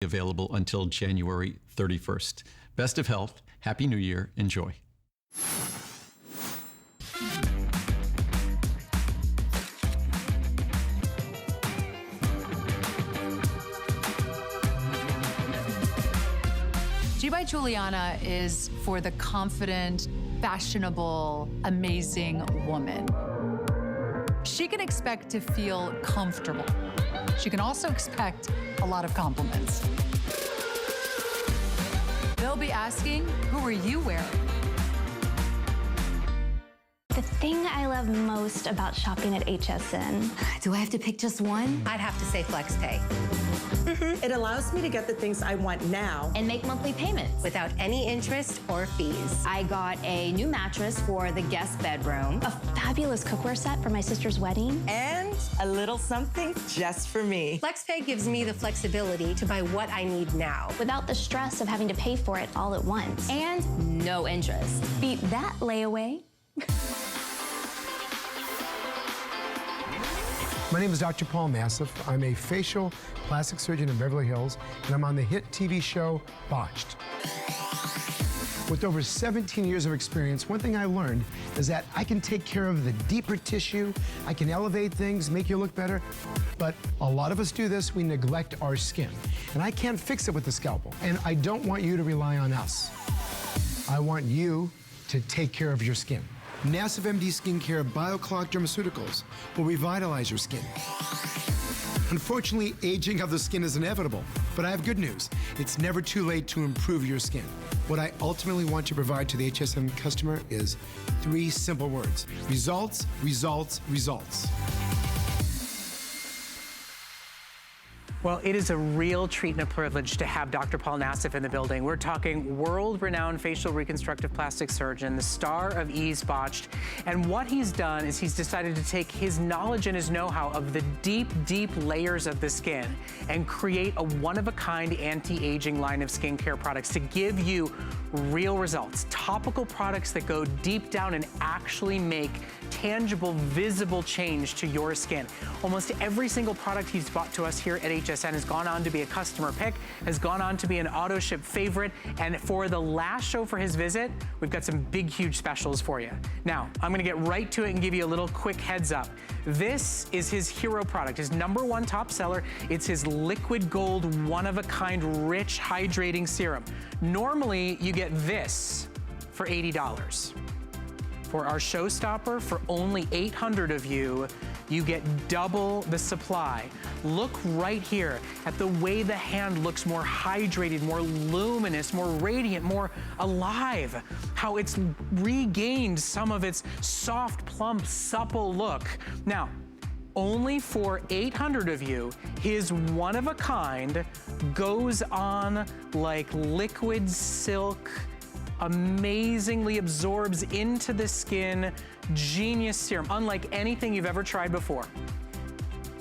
Available until January 31st. Best of health. Happy New Year. Enjoy. G by Juliana is for the confident, fashionable, amazing woman. She can expect to feel comfortable. She can also expect a lot of compliments. They'll be asking, who are you wearing? The thing I love most about shopping at HSN. Do I have to pick just one? I'd have to say FlexPay. It allows me to get the things I want now And make monthly payments. Without any interest or fees. I got a new mattress for the guest bedroom. A fabulous cookware set for my sister's wedding. and a little something just for me. FlexPay gives me the flexibility to buy what I need now. Without the stress of having to pay for it all at once. And no interest. Beat that layaway. My name is Dr. Paul Nassif. I'm a facial plastic surgeon in Beverly Hills, and I'm on the hit TV show Botched. With over 17 years of experience, one thing I learned is that I can take care of the deeper tissue, I can elevate things, make you look better, but a lot of us do this, we neglect our skin. And I can't fix it with the scalpel, and I don't want you to rely on us. I want you to take care of your skin. Nassif MD Skincare BioClock Dermaceuticals will revitalize your skin. Unfortunately, aging of the skin is inevitable, but I have good news. It's never too late to improve your skin. What I ultimately want to provide to the HSN customer is 3 simple words: results, results, results. Well, it is a real treat and a privilege to have Dr. Paul Nassif in the building. We're talking world-renowned facial reconstructive plastic surgeon, the star of E's Botched. And what he's done is he's decided to take his knowledge and his know-how of the deep, deep layers of the skin and create a one-of-a-kind anti-aging line of skincare products to give you real results. Topical products that go deep down and actually make tangible, visible change to your skin. Almost every single product he's bought to us here at HSN has gone on to be a customer pick, has gone on to be an auto ship favorite, and for the last show for his visit, we've got some big, huge specials for you. Now, I'm gonna get right to it and give you a little quick heads up. This is his hero product, his #1 top seller. It's his liquid gold, one-of-a-kind, rich, hydrating serum. Normally, you get this for $80. For our showstopper, for only 800 of you, you get double the supply. Look right here at the way the hand looks more hydrated, more luminous, more radiant, more alive. How it's regained some of its soft, plump, supple look. Now, only for 800 of you, his one-of-a-kind goes on like liquid silk, amazingly absorbs into the skin, genius serum, unlike anything you've ever tried before.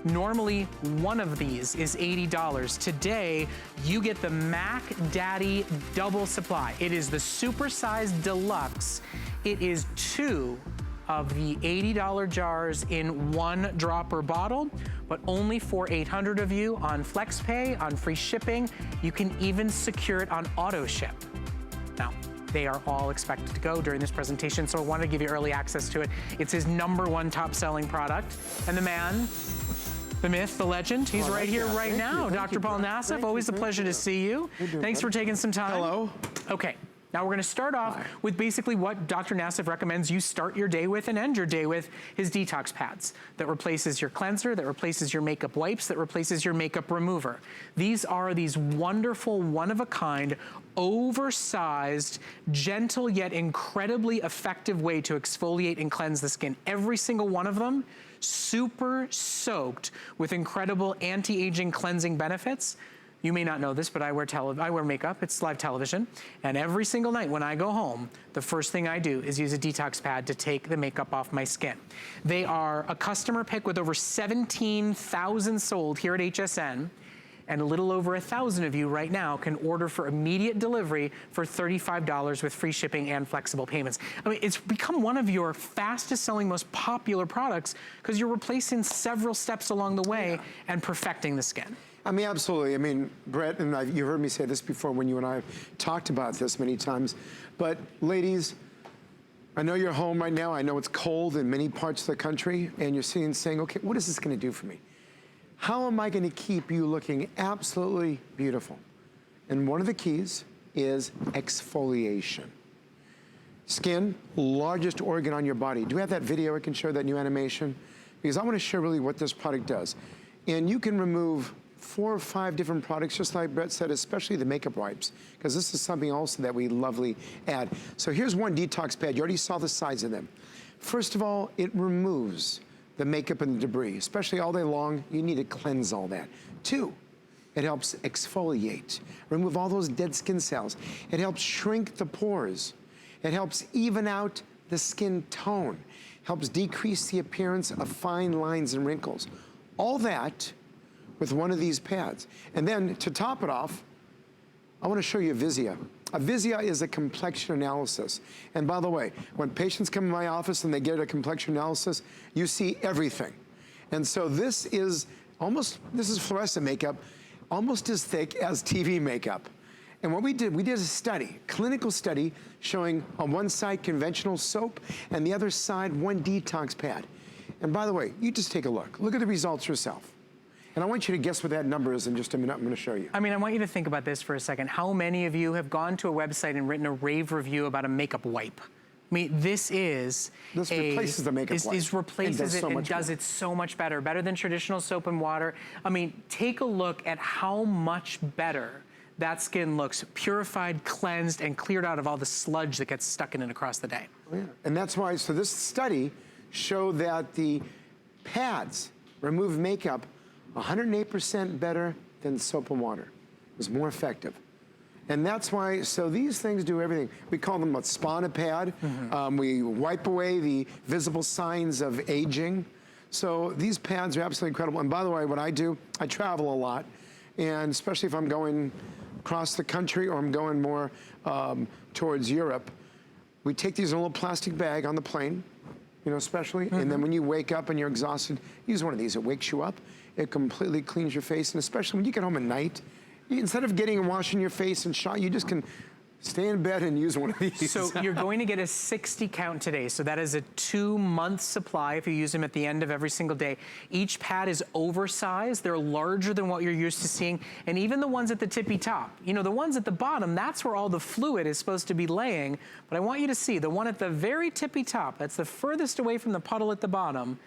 Normally, one of these is $80. Today, you get the Mac Daddy double supply. It is the supersized deluxe. It is 2 of the $80 jars in 1 dropper bottle, but only for 800 of you on FlexPay, on free shipping. You can even secure it on auto ship. Now, they are all expected to go during this presentation, so I want to give you early access to it. It's his #1 top-selling product. And the man, the myth, the legend, he's right here, right now. Dr. Paul Nassif, always a pleasure to see you. Thanks for taking some time. Hello. Okay. Now we're gonna start off with basically what Dr. Nassif recommends you start your day with and end your day with, his Detox Pads that replaces your cleanser, that replaces your makeup wipes, that replaces your makeup remover. These are these wonderful, one-of-a-kind, oversized, gentle yet incredibly effective way to exfoliate and cleanse the skin. Every single one of them super soaked with incredible anti-aging cleansing benefits. You may not know this, but I wear makeup, it's live television, and every single night when I go home, the first thing I do is use a detox pad to take the makeup off my skin. They are a customer pick with over 17,000 sold here at HSN, and a little over 1,000 of you right now can order for immediate delivery for $35 with free shipping and flexible payments. I mean, it's become one of your fastest selling, most popular products because you're replacing several steps along the way and perfecting the skin. I mean, absolutely. I mean, Brett, and you heard me say this before when you and I have talked about this many times, but ladies, I know you're home right now. I know it's cold in many parts of the country, and you're sitting saying, okay, what is this gonna do for me? How am I gonna keep you looking absolutely beautiful? And one of the keys is exfoliation. Skin, largest organ on your body. Do we have that video I can show, that new animation? Because I wanna show really what this product does. And you can remove 4 or 5 different products, just like Brett said, especially the makeup wipes, because this is something also that we lovely add. So here's one detox pad. You already saw the size of them. First of all, it removes the makeup and the debris, especially all day long. You need to cleanse all that. 2, it helps exfoliate, remove all those dead skin cells. It helps shrink the pores. It helps even out the skin tone, helps decrease the appearance of fine lines and wrinkles. All that with one of these pads. And then to top it off, I wanna show you a Vizia. A Vizia is a complexion analysis. And by the way, when patients come in my office and they get a complexion analysis, you see everything. And so this is fluorescent makeup, almost as thick as TV makeup. And what we did a study, clinical study, showing on one side conventional soap and the other side one detox pad. And by the way, you just take a look. Look at the results yourself. And I want you to guess what that number is in just a minute. I'm gonna show you. I mean, I want you to think about this for a second. How many of you have gone to a website and written a rave review about a makeup wipe? I mean, this replaces the makeup wipe. Replaces it and does it so much better than traditional soap and water. I mean, take a look at how much better that skin looks, purified, cleansed, and cleared out of all the sludge that gets stuck in it across the day. Oh, yeah. And that's why, so this study showed that the pads remove makeup 108% better than soap and water. It was more effective. And that's why, so these things do everything. We call them a spana pad. We wipe away the visible signs of aging. So these pads are absolutely incredible. And by the way, what I do, I travel a lot. And especially if I'm going across the country or I'm going more towards Europe, we take these in a little plastic bag on the plane, you know, especially. And then when you wake up and you're exhausted, use one of these. It wakes you up. It completely cleans your face. And especially when you get home at night, instead of getting and washing your face and you just can stay in bed and use one of these. So you're going to get a 60 count today. So that is a 2-month supply if you use them at the end of every single day. Each pad is oversized. They're larger than what you're used to seeing. And even the ones at the tippy top, you know, the ones at the bottom, that's where all the fluid is supposed to be laying. But I want you to see the one at the very tippy top, that's the furthest away from the puddle at the bottom,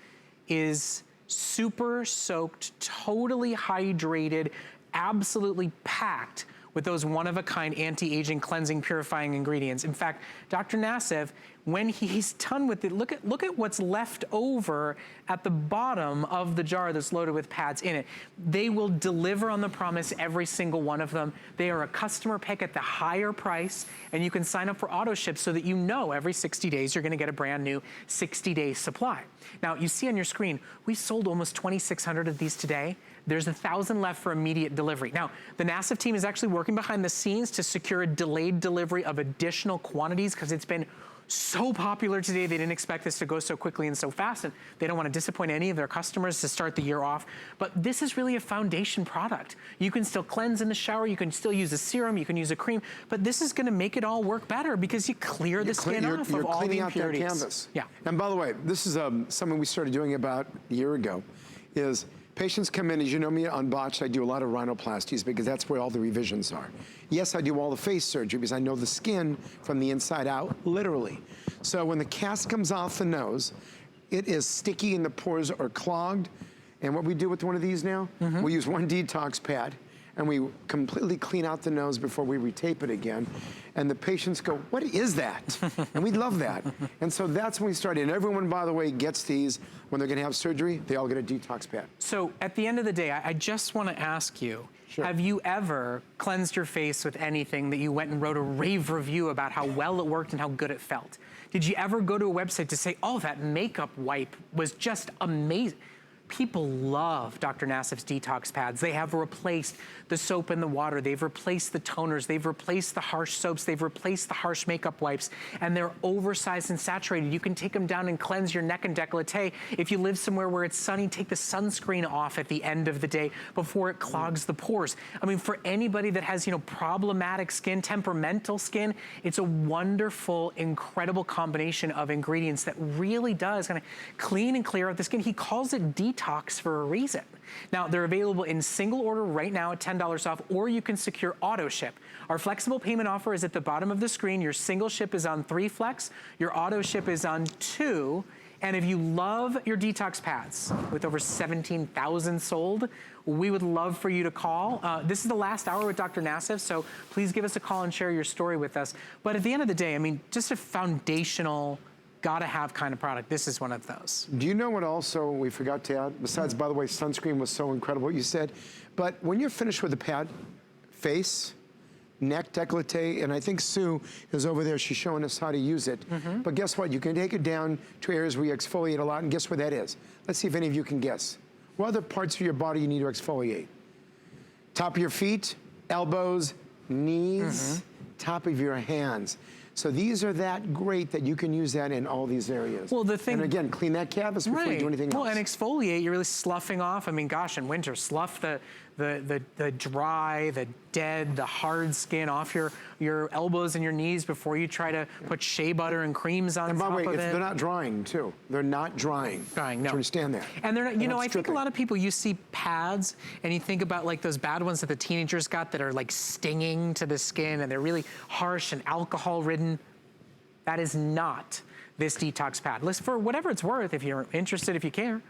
is super soaked, totally hydrated, absolutely packed with those one-of-a-kind anti-aging, cleansing, purifying ingredients. In fact, Dr. Nassif, when he's done with it, look at what's left over at the bottom of the jar that's loaded with pads in it. They will deliver on the promise, every single one of them. They are a customer pick at the higher price, and you can sign up for auto ship so that you know every 60 days you're gonna get a brand new 60-day supply. Now, you see on your screen, we sold almost 2,600 of these today. There's 1,000 left for immediate delivery. Now, the Nassif team is actually working behind the scenes to secure a delayed delivery of additional quantities because it's been so popular today. They didn't expect this to go so quickly and so fast, and they don't want to disappoint any of their customers to start the year off. But this is really a foundation product. You can still cleanse in the shower, you can still use a serum, you can use a cream, but this is going to make it all work better because you clear the skin off of all the impurities. You're cleaning out that canvas. Yeah. And by the way, this is something we started doing about a year ago, is patients come in, as you know me on Botched, I do a lot of rhinoplasties because that's where all the revisions are. Yes, I do all the face surgery because I know the skin from the inside out, literally. So when the cast comes off the nose, it is sticky and the pores are clogged. And what we do with one of these now, we use one detox pad and we completely clean out the nose before we retape it again. And the patients go, what is that? And we love that. And so that's when we started. And everyone, by the way, gets these when they're gonna have surgery, they all get a detox pad. So at the end of the day, I just wanna ask you, have you ever cleansed your face with anything that you went and wrote a rave review about how well it worked and how good it felt? Did you ever go to a website to say, oh, that makeup wipe was just amazing? People love Dr. Nassif's Detox Pads. They have replaced the soap and the water. They've replaced the toners. They've replaced the harsh soaps. They've replaced the harsh makeup wipes. And they're oversized and saturated. You can take them down and cleanse your neck and décolleté. If you live somewhere where it's sunny, take the sunscreen off at the end of the day before it clogs the pores. I mean, for anybody that has, you know, problematic skin, temperamental skin, it's a wonderful, incredible combination of ingredients that really does kind of clean and clear out the skin. He calls it detox for a reason. Now, they're available in single order right now at $10 off, or you can secure auto ship. Our flexible payment offer is at the bottom of the screen. Your single ship is on 3 flex. Your auto ship is on 2. And if you love your Detox Pads, with over 17,000 sold, we would love for you to call. This is the last hour with Dr. Nassif, so please give us a call and share your story with us. But at the end of the day, I mean, just a foundational, gotta have kind of product. This is one of those. Do you know what also we forgot to add? Besides, by the way, sunscreen was so incredible, what you said. But when you're finished with the pad, face, neck, décolleté, and I think Sue is over there. She's showing us how to use it. But guess what? You can take it down to areas where you exfoliate a lot, and guess where that is? Let's see if any of you can guess. What other parts of your body you need to exfoliate? Top of your feet, elbows, knees, top of your hands. So these are that great that you can use that in all these areas. Well, the thing, and again, clean that canvas before you do anything else. Well, and exfoliate, you're really sloughing off. I mean, gosh, in winter, slough the dry, the dead, the hard skin off your elbows and your knees before you try to put shea butter and creams on top of it. And by the way, they're not drying too. They're not drying. Drying, no. Do you understand that? And they're not, you know, I think stripping. a lot of people, you see pads and you think about like those bad ones that the teenagers got that are like stinging to the skin and they're really harsh and alcohol ridden. That is not this Detox Pad. Listen, for whatever it's worth, if you're interested, if you care,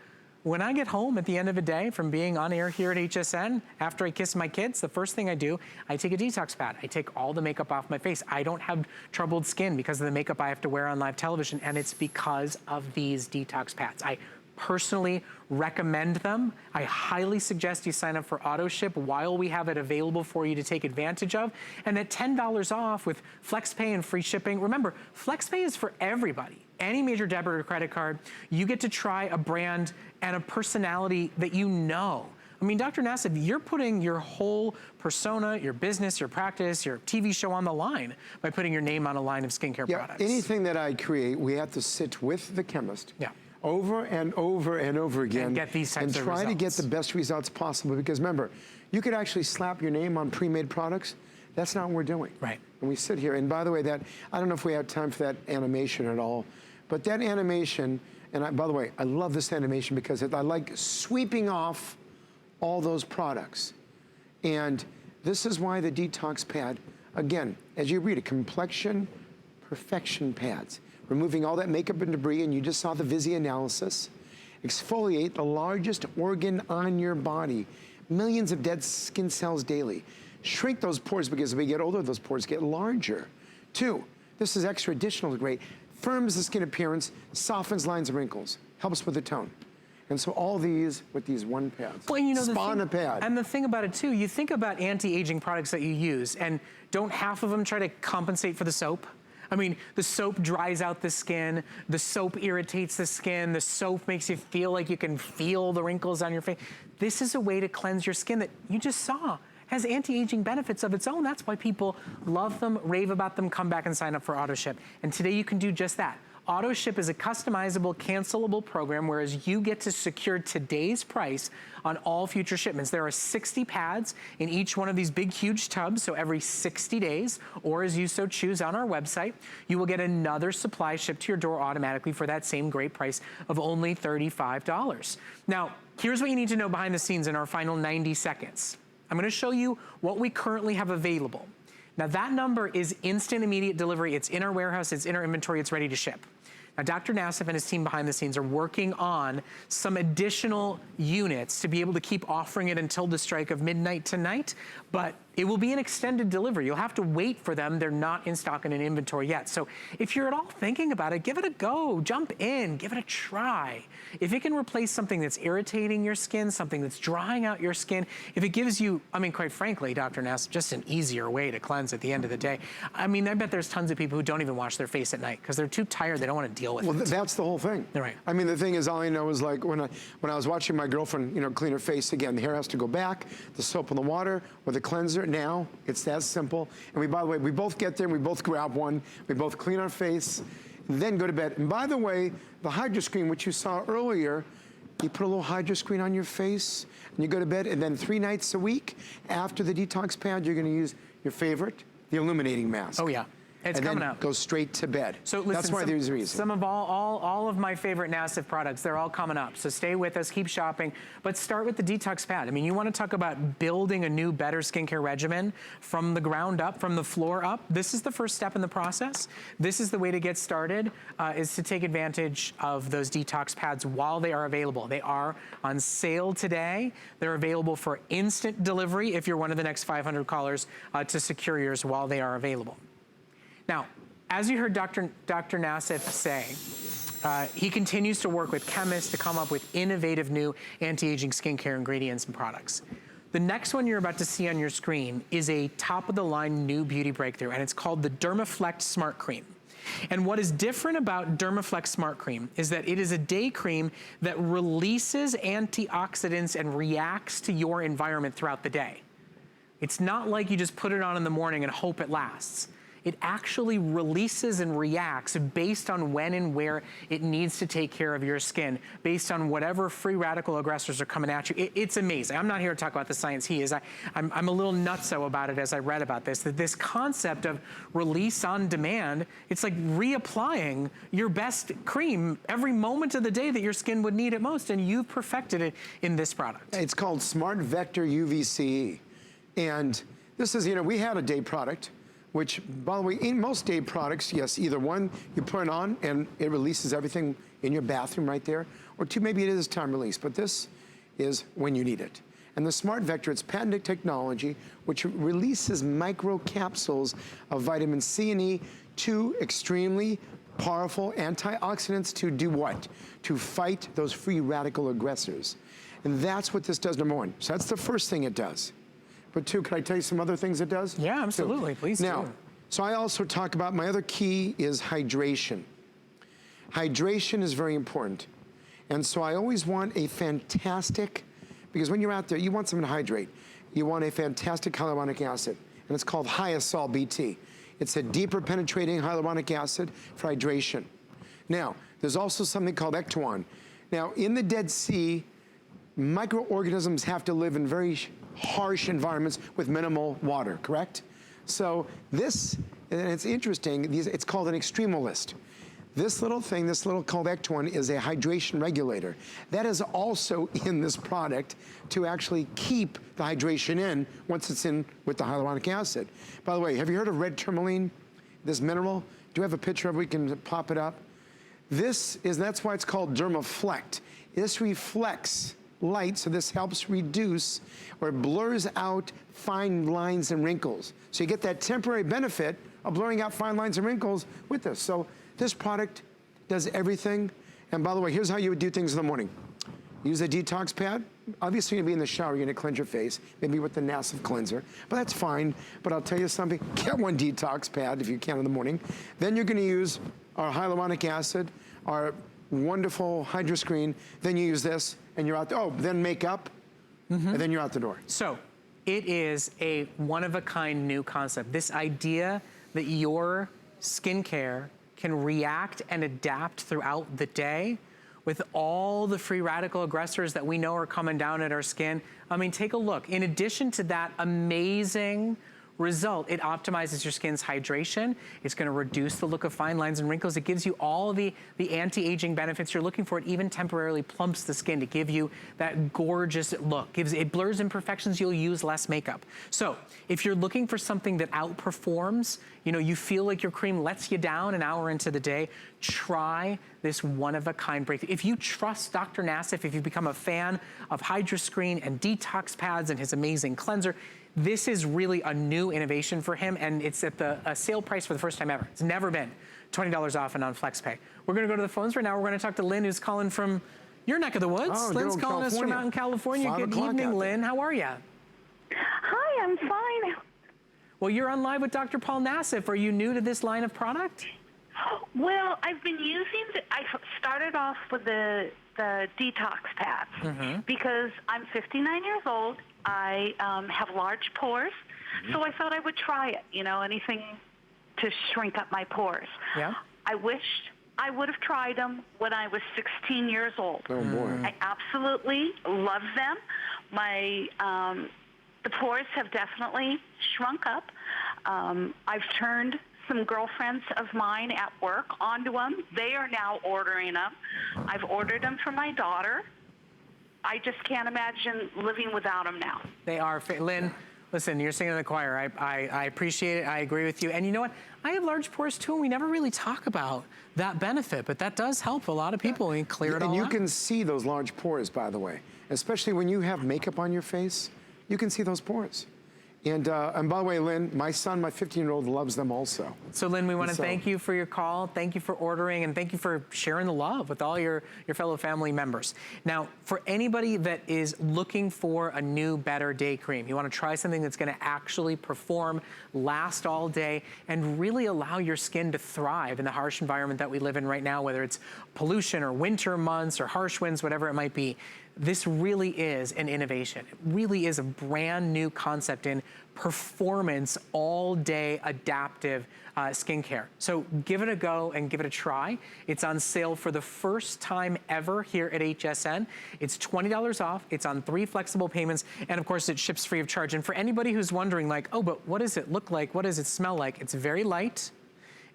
when I get home at the end of the day from being on air here at HSN, after I kiss my kids, the first thing I do, I take a Detox Pad. I take all the makeup off my face. I don't have troubled skin because of the makeup I have to wear on live television, and it's because of these Detox Pads. I personally recommend them. I highly suggest you sign up for auto ship while we have it available for you to take advantage of. And at $10 off with FlexPay and free shipping. Remember, FlexPay is for everybody. Any major debit or credit card, you get to try a brand and a personality that you know. I mean, Dr. Nassif, you're putting your whole persona, your business, your practice, your TV show on the line by putting your name on a line of skincare products. Anything that I create, we have to sit with the chemist. Yeah. Over and over and over again. And get these types of try to get results. the best results possible, because remember, you could actually slap your name on pre-made products. That's not what we're doing. Right. And we sit here, and by the way, that, I don't know if we have time for that animation at all, but that animation, and by the way, I love this animation because I like sweeping off all those products. And this is why the Detox Pad, again, as you read it, Complexion Perfection Pads. Removing all that makeup and debris, and you just saw the Visi analysis. Exfoliate the largest organ on your body. Millions of dead skin cells daily. Shrink those pores, because as we get older, those pores get larger. 2, this is extra additional great. Firms the skin appearance, softens lines and wrinkles, helps with the tone. And so all these with these one pads. Well, you know, Spa on a pad. And the thing about it too, you think about anti-aging products that you use, and don't half of them try to compensate for the soap? I mean, the soap dries out the skin, the soap irritates the skin, the soap makes you feel like you can feel the wrinkles on your face. This is a way to cleanse your skin that you just saw has anti-aging benefits of its own. That's why people love them, rave about them, come back and sign up for auto ship. And today you can do just that. Auto ship is a customizable, cancelable program, whereas you get to secure today's price on all future shipments. There are 60 pads in each one of these big, huge tubs, so every 60 days, or as you so choose on our website, you will get another supply shipped to your door automatically for that same great price of only $35. Now, here's what you need to know behind the scenes in our final 90 seconds. I'm gonna show you what we currently have available. Now that number is instant, immediate delivery. It's in our warehouse, it's in our inventory, it's ready to ship. Now, Dr. Nassif and his team behind the scenes are working on some additional units to be able to keep offering it until the strike of midnight tonight, but It will be an extended delivery. You'll have to wait for them. They're not in stock and in inventory yet. So if you're at all thinking about it, give it a go. Jump in, give it a try. If it can replace something that's irritating your skin, something that's drying out your skin, if it gives you, I mean, quite frankly, Dr. Nassif, just an easier way to cleanse at the end of the day. I mean, I bet there's tons of people who don't even wash their face at night because they're too tired. They don't want to deal with it. Well, that's the whole thing. Right. I mean, the thing is, all I know is like when I was watching my girlfriend, you know, clean her face again, the hair has to go back, the soap and the water or the cleanser. Now it's that simple. And we, by the way, we both get there, we both grab one, we both clean our face, then go to bed. And by the way, the Hydra Screen, which you saw earlier, you put a little Hydra Screen on your face and you go to bed, and then 3 nights a week after the Detox Pad, you're gonna use your favorite, the Illuminating Mask. Oh yeah. It's coming up. Go straight to bed. So listen, that's why there's a reason. Some of all of my favorite Nassif products, they're all coming up. So stay with us, keep shopping, but start with the Detox Pad. I mean, you want to talk about building a new, better skincare regimen from the ground up, from the floor up. This is the first step in the process. This is the way to get started, is to take advantage of those Detox Pads while they are available. They are on sale today. They're available for instant delivery if you're one of the next 500 callers to secure yours while they are available. Now, as you heard Dr. Nassif say, he continues to work with chemists to come up with innovative new anti-aging skincare ingredients and products. The next one you're about to see on your screen is a top-of-the-line new beauty breakthrough, and it's called the Derma Smart Cream. And what is different about Derma Smart Cream is that it is a day cream that releases antioxidants and reacts to your environment throughout the day. It's not like you just put it on in the morning and hope it lasts. It actually releases and reacts based on when and where it needs to take care of your skin, based on whatever free radical aggressors are coming at you. It's amazing. I'm not here to talk about the science. He is. I'm a little nutso about it as I read about this, that this concept of release on demand, it's like reapplying your best cream every moment of the day that your skin would need it most, and you've perfected it in this product. It's called Smart Vector UVC. And this is, you know, we had a day product, which, by the way, in most day products, yes, either one, you put it on and it releases everything in your bathroom right there, or two, maybe it is time release, but this is when you need it. And the Smart Vector, it's patented technology, which releases microcapsules of vitamin C and E, two extremely powerful antioxidants to do what? To fight those free radical aggressors. And that's what this does, number one. So that's the first thing it does. But two, can I tell you some other things it does? Yeah, absolutely, please now, do. So I also talk about, my other key is hydration. Hydration is very important. And so I always want a fantastic, because when you're out there, you want something to hydrate. You want a fantastic hyaluronic acid, and it's called Hyasol BT. It's a deeper penetrating hyaluronic acid for hydration. Now, there's also something called Ectoan. Now, in the Dead Sea, microorganisms have to live in very harsh environments with minimal water, correct? So this, and it's interesting, it's called an extremolist. This little thing, this little called Ectoan, is a hydration regulator. That is also in this product to actually keep the hydration in once it's in with the hyaluronic acid. By the way, have you heard of red tourmaline, this mineral? Do we have a picture of it? We can pop it up. This is, that's why it's called Dermaflect. This reflects light, so this helps reduce or blurs out fine lines and wrinkles. So you get that temporary benefit of blurring out fine lines and wrinkles with this. So this product does everything. And by the way, here's how you would do things in the morning. Use a Detox Pad. Obviously, you're gonna be in the shower, you're gonna cleanse your face, maybe with the Nassif cleanser, but that's fine. But I'll tell you something, get one Detox Pad if you can in the morning. Then you're gonna use our hyaluronic acid, our wonderful Hydra Screen, then you use this, and you're out, then makeup, and then you're out the door. So, it is a one-of-a-kind new concept. This idea that your skincare can react and adapt throughout the day with all the free radical aggressors that we know are coming down at our skin. I mean, take a look. In addition to that amazing result, it optimizes your skin's hydration. It's gonna reduce the look of fine lines and wrinkles. It gives you all the anti-aging benefits you're looking for. It even temporarily plumps the skin to give you that gorgeous look. It blurs imperfections, you'll use less makeup. So if you're looking for something that outperforms, you know, you feel like your cream lets you down an hour into the day, try this one-of-a-kind breakthrough. If you trust Dr. Nassif, if you become a fan of Hydra Screen and Detox Pads and his amazing cleanser, This is really a new innovation for him, and it's at a sale price for the first time ever. It's never been $20 off and on FlexPay. We're gonna go to the phones right now. We're gonna talk to Lynn, who's calling from your neck of the woods. Oh, Lynn's good old calling us from out in California. 5 Good o'clock evening, out there. Lynn. How are you? Hi, I'm fine. Well, you're on live with Dr. Paul Nassif. Are you new to this line of product? Well, I've been using I started off with the Detox Pads because I'm 59 years old. I have large pores, so I thought I would try it, you know, anything to shrink up my pores. Yeah. I wished I would have tried them when I was 16 years old. Oh, boy. I absolutely love them. The pores have definitely shrunk up. I've turned some girlfriends of mine at work onto them. They are now ordering them. I've ordered them for my daughter. I just can't imagine living without them now. They are. Lynn, listen, you're singing in the choir. I appreciate it. I agree with you. And you know what? I have large pores too, and we never really talk about that benefit, but that does help a lot of people and clear it all And you out. can see those large pores, by the way, especially when you have makeup on your face. You can see those pores. And by the way, Lynn, my son, my 15-year-old, loves them also. So Lynn, we want to thank you for your call. Thank you for ordering, and thank you for sharing the love with all your fellow family members. Now, for anybody that is looking for a new, better day cream, you want to try something that's going to actually perform, last all day, and really allow your skin to thrive in the harsh environment that we live in right now, whether it's pollution or winter months or harsh winds, whatever it might be. This really is an innovation. It really is a brand new concept in performance, all-day adaptive skincare. So give it a go and give it a try. It's on sale for the first time ever here at HSN. It's $20 off. It's on 3 flexible payments. And of course, it ships free of charge. And for anybody who's wondering like, oh, but what does it look like? What does it smell like? It's very light.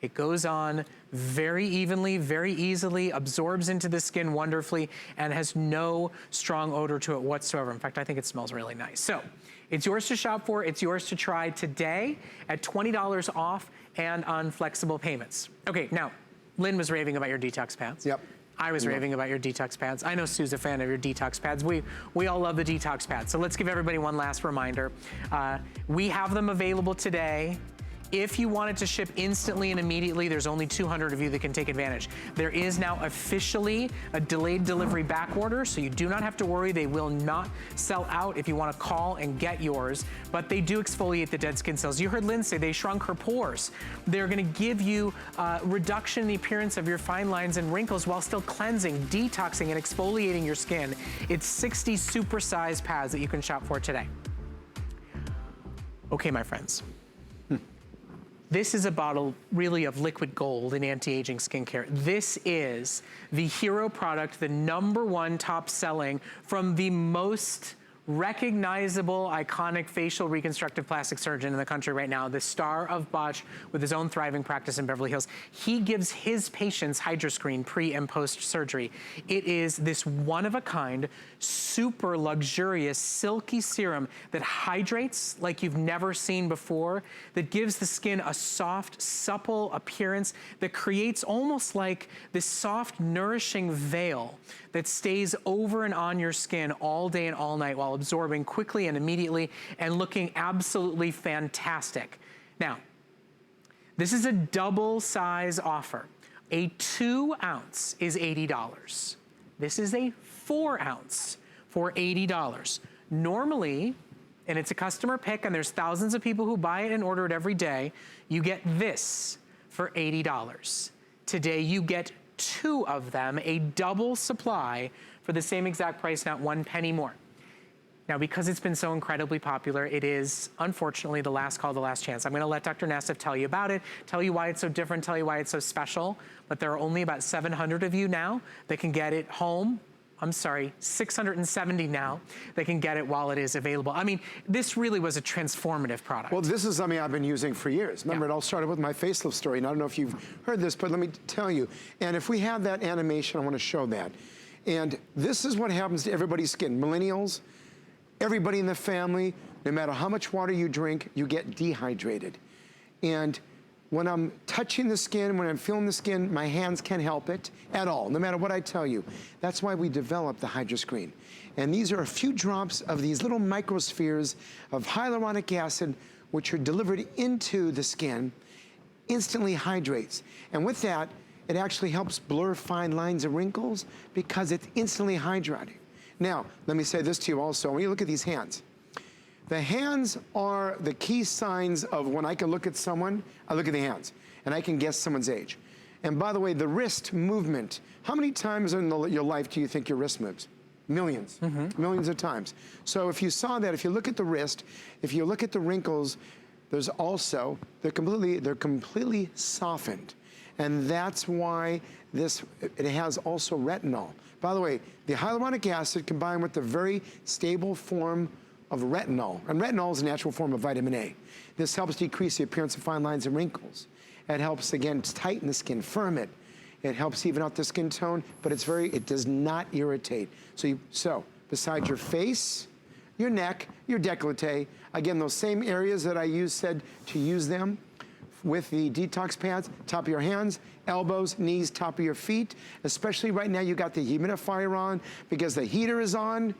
It goes on very evenly, very easily, absorbs into the skin wonderfully, and has no strong odor to it whatsoever. In fact, I think it smells really nice. So it's yours to shop for. It's yours to try today at $20 off and on flexible payments. Okay, now, Lynn was raving about your Detox Pads. Yep. I was raving about your Detox Pads. I know Sue's a fan of your Detox Pads. We all love the Detox Pads. So let's give everybody one last reminder. We have them available today. If you want it to ship instantly and immediately, there's only 200 of you that can take advantage. There is now officially a delayed delivery back order, so you do not have to worry. They will not sell out if you want to call and get yours, but they do exfoliate the dead skin cells. You heard Lynn say they shrunk her pores. They're going to give you reduction in the appearance of your fine lines and wrinkles while still cleansing, detoxing, and exfoliating your skin. It's 60 supersized pads that you can shop for today. Okay, my friends. This is a bottle really of liquid gold in anti-aging skincare. This is the hero product, the #1 top selling from the most recognizable, iconic facial reconstructive plastic surgeon in the country right now, the star of Botch with his own thriving practice in Beverly Hills. He gives his patients HydraScreen pre and post surgery. It is this one-of-a-kind, super luxurious, silky serum that hydrates like you've never seen before, that gives the skin a soft, supple appearance that creates almost like this soft, nourishing veil that stays over and on your skin all day and all night while absorbing quickly and immediately and looking absolutely fantastic. Now, this is a double size offer. A 2 ounce is $80. This is a 4 ounce for $80. Normally, and it's a customer pick and there's thousands of people who buy it and order it every day, you get this for $80. Today you get 2 of them, a double supply for the same exact price, not 1 penny more. Now, because it's been so incredibly popular, it is, unfortunately, the last call, the last chance. I'm gonna let Dr. Nassif tell you about it, tell you why it's so different, tell you why it's so special, but there are only about 700 of you now that can get it home. I'm sorry, 670 now that can get it while it is available. I mean, this really was a transformative product. Well, this is something I've been using for years. Remember, it all started with my facelift story, and I don't know if you've heard this, but let me tell you. And if we have that animation, I want to show that. And this is what happens to everybody's skin. Millennials, everybody in the family, no matter how much water you drink, you get dehydrated. And When I'm touching the skin, when I'm feeling the skin, my hands can't help it at all, no matter what I tell you. That's why we developed the HydraScreen. And these are a few drops of these little microspheres of hyaluronic acid, which are delivered into the skin, instantly hydrates. And with that, it actually helps blur fine lines and wrinkles because it's instantly hydrating. Now, let me say this to you also. When you look at these hands, the hands are the key signs of when I can look at someone, I look at the hands, and I can guess someone's age. And by the way, the wrist movement, how many times in your life do you think your wrist moves? Millions, millions of times. So if you saw that, if you look at the wrist, if you look at the wrinkles, there's also, they're completely softened. And that's why it has also retinol. By the way, the hyaluronic acid combined with the very stable form of retinol, and retinol is a natural form of vitamin A. This helps decrease the appearance of fine lines and wrinkles. It helps, again, tighten the skin, firm it. It helps even out the skin tone, but it does not irritate. So besides your face, your neck, your décolleté, again, those same areas that I said to use them with the detox pads, top of your hands, elbows, knees, top of your feet. Especially right now, you got the humidifier on because the heater is on.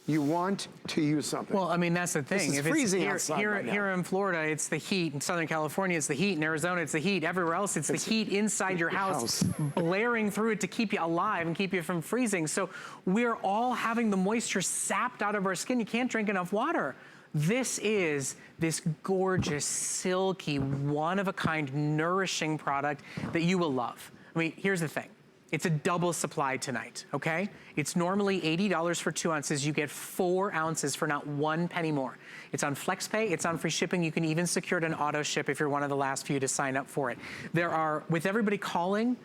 You want to use something. Well, I mean, that's the thing. It's freezing outside right now. Here in Florida, it's the heat. In Southern California, it's the heat. In Arizona, it's the heat. Everywhere else, it's the heat inside your house, blaring through it to keep you alive and keep you from freezing. So we're all having the moisture sapped out of our skin. You can't drink enough water. This is this gorgeous, silky, one-of-a-kind, nourishing product that you will love. I mean, here's the thing. It's a double supply tonight, okay? It's normally $80 for 2 ounces. You get 4 ounces for not 1 penny more. It's on FlexPay, it's on free shipping. You can even secure it in auto ship if you're one of the last few to sign up for it. There are, with everybody calling,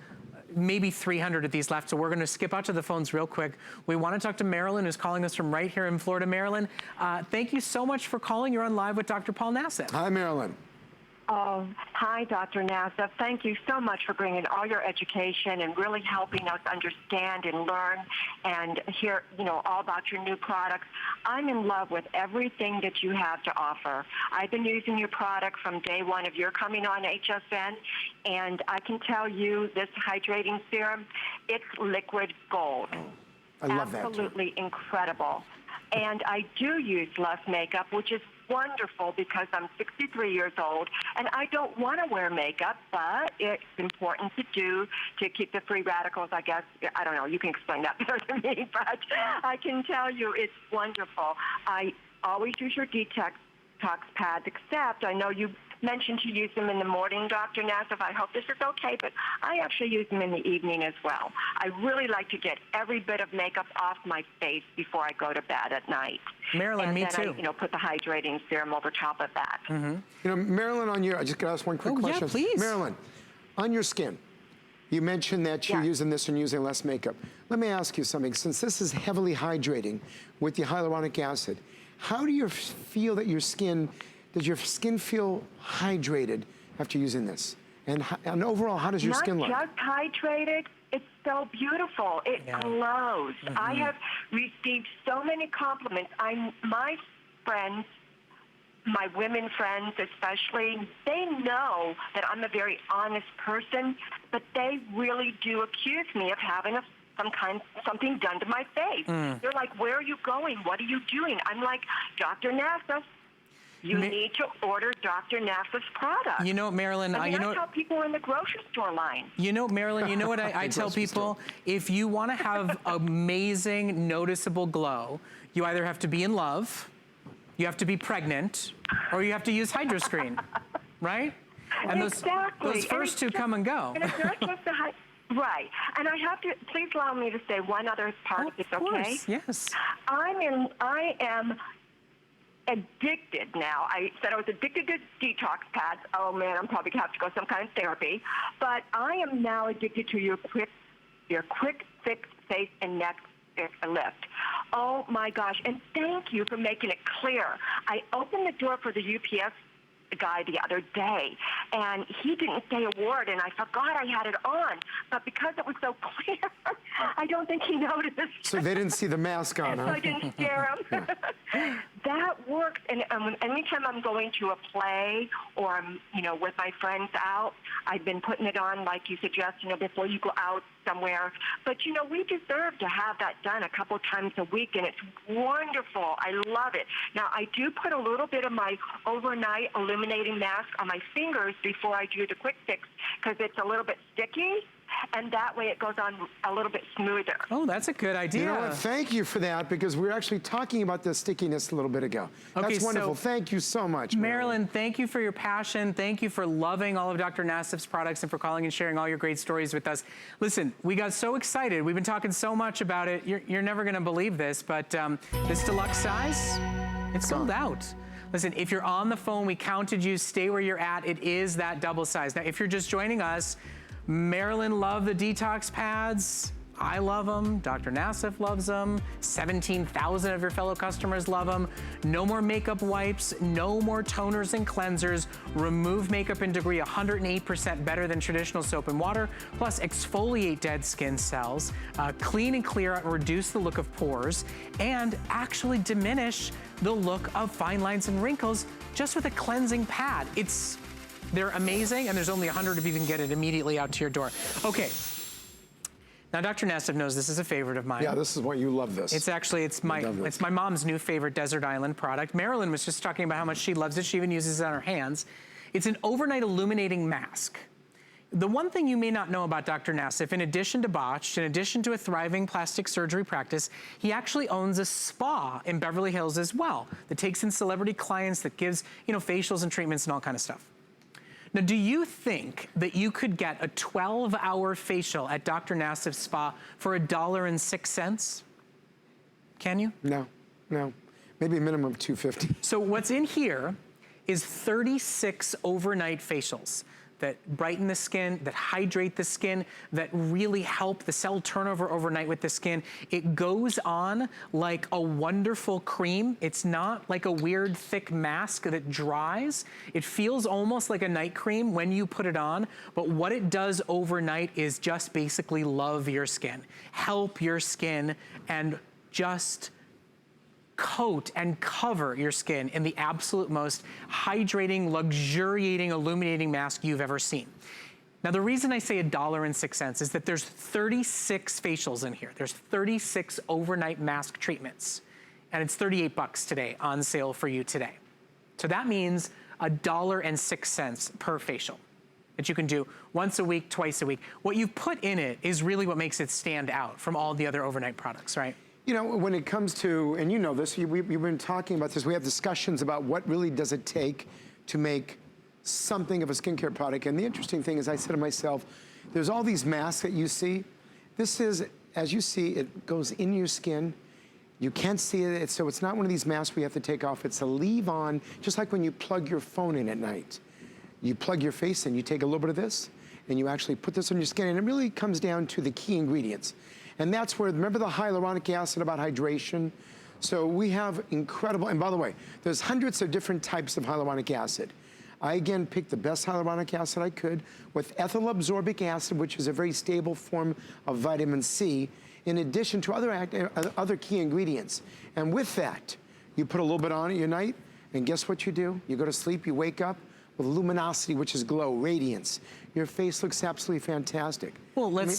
maybe 300 of these left, so we're gonna skip out to the phones real quick. We wanna talk to Marilyn, who's calling us from right here in Florida. Marilyn, thank you so much for calling. You're on live with Dr. Paul Nassif. Hi, Marilyn. Oh, hi, Dr. Nassif. Thank you so much for bringing all your education and really helping us understand and learn and hear, all about your new products. I'm in love with everything that you have to offer. I've been using your product from day one of your coming on HSN, and I can tell you this hydrating serum, it's liquid gold. I love that. Absolutely incredible. And I do use less makeup, which is wonderful because I'm 63 years old and I don't want to wear makeup, but it's important to do to keep the free radicals, I guess. I don't know. You can explain that better to me, but I can tell you it's wonderful. I always use your Detox Pads, except I know you mentioned to use them in the morning, Dr. Nassif. I hope this is okay, but I actually use them in the evening as well. I really like to get every bit of makeup off my face before I go to bed at night. Marilyn, and me then too. I, put the hydrating serum over top of that. Marilyn, I just got to ask one quick question. Yeah, please. Marilyn, on your skin, you mentioned that you're using this and using less makeup. Let me ask you something. Since this is heavily hydrating with the hyaluronic acid, how do you feel that does your skin feel hydrated after using this? And overall, how does your skin look? Not just hydrated, it's so beautiful. It glows. I have received so many compliments. My friends, my women friends especially, they know that I'm a very honest person, but they really do accuse me of having something done to my face. They're like, where are you going? What are you doing? I'm like, Dr. Nassif, you need to order Dr. Nassif's product. Marilyn, I tell people in the grocery store line. Marilyn, you know what I tell people? If you want to have amazing, noticeable glow, you either have to be in love, you have to be pregnant, or you have to use HydraScreen, right? And those first two come and go. And it's not just the right. And I have to, please allow me to say one other part, if it's okay? Of course, yes. I am addicted now. I said I was addicted to Detox Pads. Oh man, I'm probably gonna have to go some kind of therapy. But I am now addicted to your quick fix face and neck lift. Oh my gosh! And thank you for making it clear. I opened the door for the UPS guy the other day, and he didn't say a word, and I forgot I had it on. But because it was so clear, I don't think he noticed. So they didn't see the mask on, huh? So I didn't scare him. That works, and anytime I'm going to a play or I'm, with my friends out, I've been putting it on, like you suggest, before you go out somewhere. But, we deserve to have that done a couple times a week, and it's wonderful. I love it. Now, I do put a little bit of my overnight illuminating mask on my fingers before I do the quick fix because it's a little bit sticky. And that way it goes on a little bit smoother. Oh, that's a good idea. You know what? Thank you for that, because we were actually talking about the stickiness a little bit ago. Okay, that's wonderful. so thank you so much, Marilyn, thank you for your passion. Thank you for loving all of Dr. Nassif's products and for calling and sharing all your great stories with us. Listen, we got so excited. We've been talking so much about it. You're never going to believe this, but this deluxe size, it's sold out. Listen, if you're on the phone, we counted you. Stay where you're at. It is that double size. Now, if you're just joining us, Marilyn loved the Detox Pads. I love them. Dr. Nassif loves them. 17,000 of your fellow customers love them. No more makeup wipes, no more toners and cleansers. Remove makeup and debris 108% better than traditional soap and water. Plus exfoliate dead skin cells, clean and clear out and reduce the look of pores, and actually diminish the look of fine lines and wrinkles just with a cleansing pad. They're amazing, and there's only 100 of you can get it immediately out to your door. Okay. Now, Dr. Nassif knows this is a favorite of mine. Yeah, this is what you love this. It's my mom's new favorite desert island product. Marilyn was just talking about how much she loves it. She even uses it on her hands. It's an overnight illuminating mask. The one thing you may not know about Dr. Nassif, in addition to Botched, in addition to a thriving plastic surgery practice, he actually owns a spa in Beverly Hills as well that takes in celebrity clients, that gives, facials and treatments and all kind of stuff. Now, do you think that you could get a 12-hour facial at Dr. Nassif's spa for $1.06? Can you? No. Maybe a minimum of $2.50. So what's in here is 36 overnight facials that brighten the skin, that hydrate the skin, that really help the cell turnover overnight with the skin. It goes on like a wonderful cream. It's not like a weird thick mask that dries. It feels almost like a night cream when you put it on, but what it does overnight is just basically love your skin, help your skin, and just coat and cover your skin in the absolute most hydrating, luxuriating, illuminating mask you've ever seen. Now, the reason I say $1.06 is that there's 36 facials in here. There's 36 overnight mask treatments, and it's $38 today on sale for you today. So that means $1.06 per facial that you can do once a week, twice a week. What you've put in it is really what makes it stand out from all the other overnight products, right? When it comes to, and you know this, we've been talking about this, we have discussions about what really does it take to make something of a skincare product. And the interesting thing is, I said to myself, there's all these masks that you see. This is, as you see, it goes in your skin. You can't see it, so it's not one of these masks we have to take off. It's a leave-on, just like when you plug your phone in at night. You plug your face in, you take a little bit of this, and you actually put this on your skin, and it really comes down to the key ingredients. And that's where, remember the hyaluronic acid about hydration? So we have incredible, and by the way, there's hundreds of different types of hyaluronic acid. I, again, picked the best hyaluronic acid I could with ethyl absorbic acid, which is a very stable form of vitamin C, in addition to other key ingredients. And with that, you put a little bit on at your night, and guess what you do? You go to sleep, you wake up with luminosity, which is glow, radiance. Your face looks absolutely fantastic. Well, let me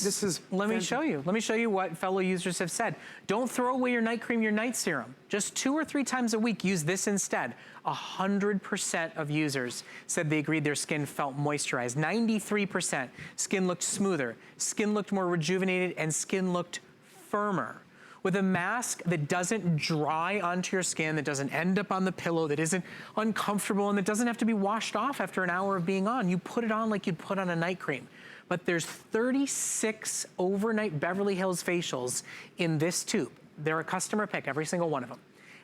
show you. Let me show you what fellow users have said. Don't throw away your night cream, your night serum. Just 2 or 3 times a week, use this instead. 100% of users said they agreed their skin felt moisturized. 93% skin looked smoother, skin looked more rejuvenated, and skin looked firmer. With a mask that doesn't dry onto your skin, that doesn't end up on the pillow, that isn't uncomfortable, and that doesn't have to be washed off after an hour of being on. You put it on like you'd put on a night cream. But there's 36 overnight Beverly Hills facials in this tube. They're a customer pick, every single one of them.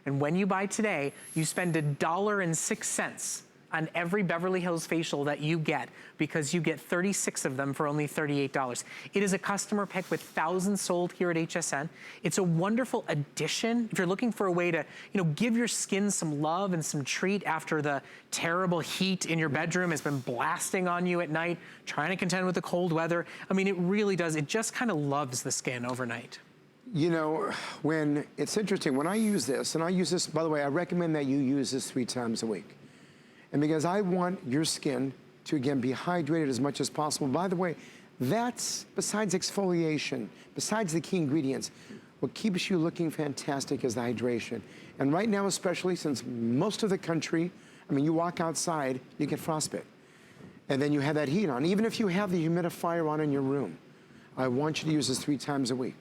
And when you buy today, you spend $1.06 on every Beverly Hills facial that you get, because you get 36 of them for only $38. It is a customer pick with thousands sold here at HSN. It's a wonderful addition if you're looking for a way to, give your skin some love and some treat after the terrible heat in your bedroom has been blasting on you at night, trying to contend with the cold weather. I mean, it really does. It just kind of loves the skin overnight. When it's interesting, when I use this, and I use this, by the way, I recommend that you use this 3 times a week. And because I want your skin to, again, be hydrated as much as possible. By the way, that's, besides exfoliation, besides the key ingredients, what keeps you looking fantastic is the hydration. And right now, especially since most of the country, you walk outside, you get frostbite. And then you have that heat on. Even if you have the humidifier on in your room, I want you to use this 3 times a week.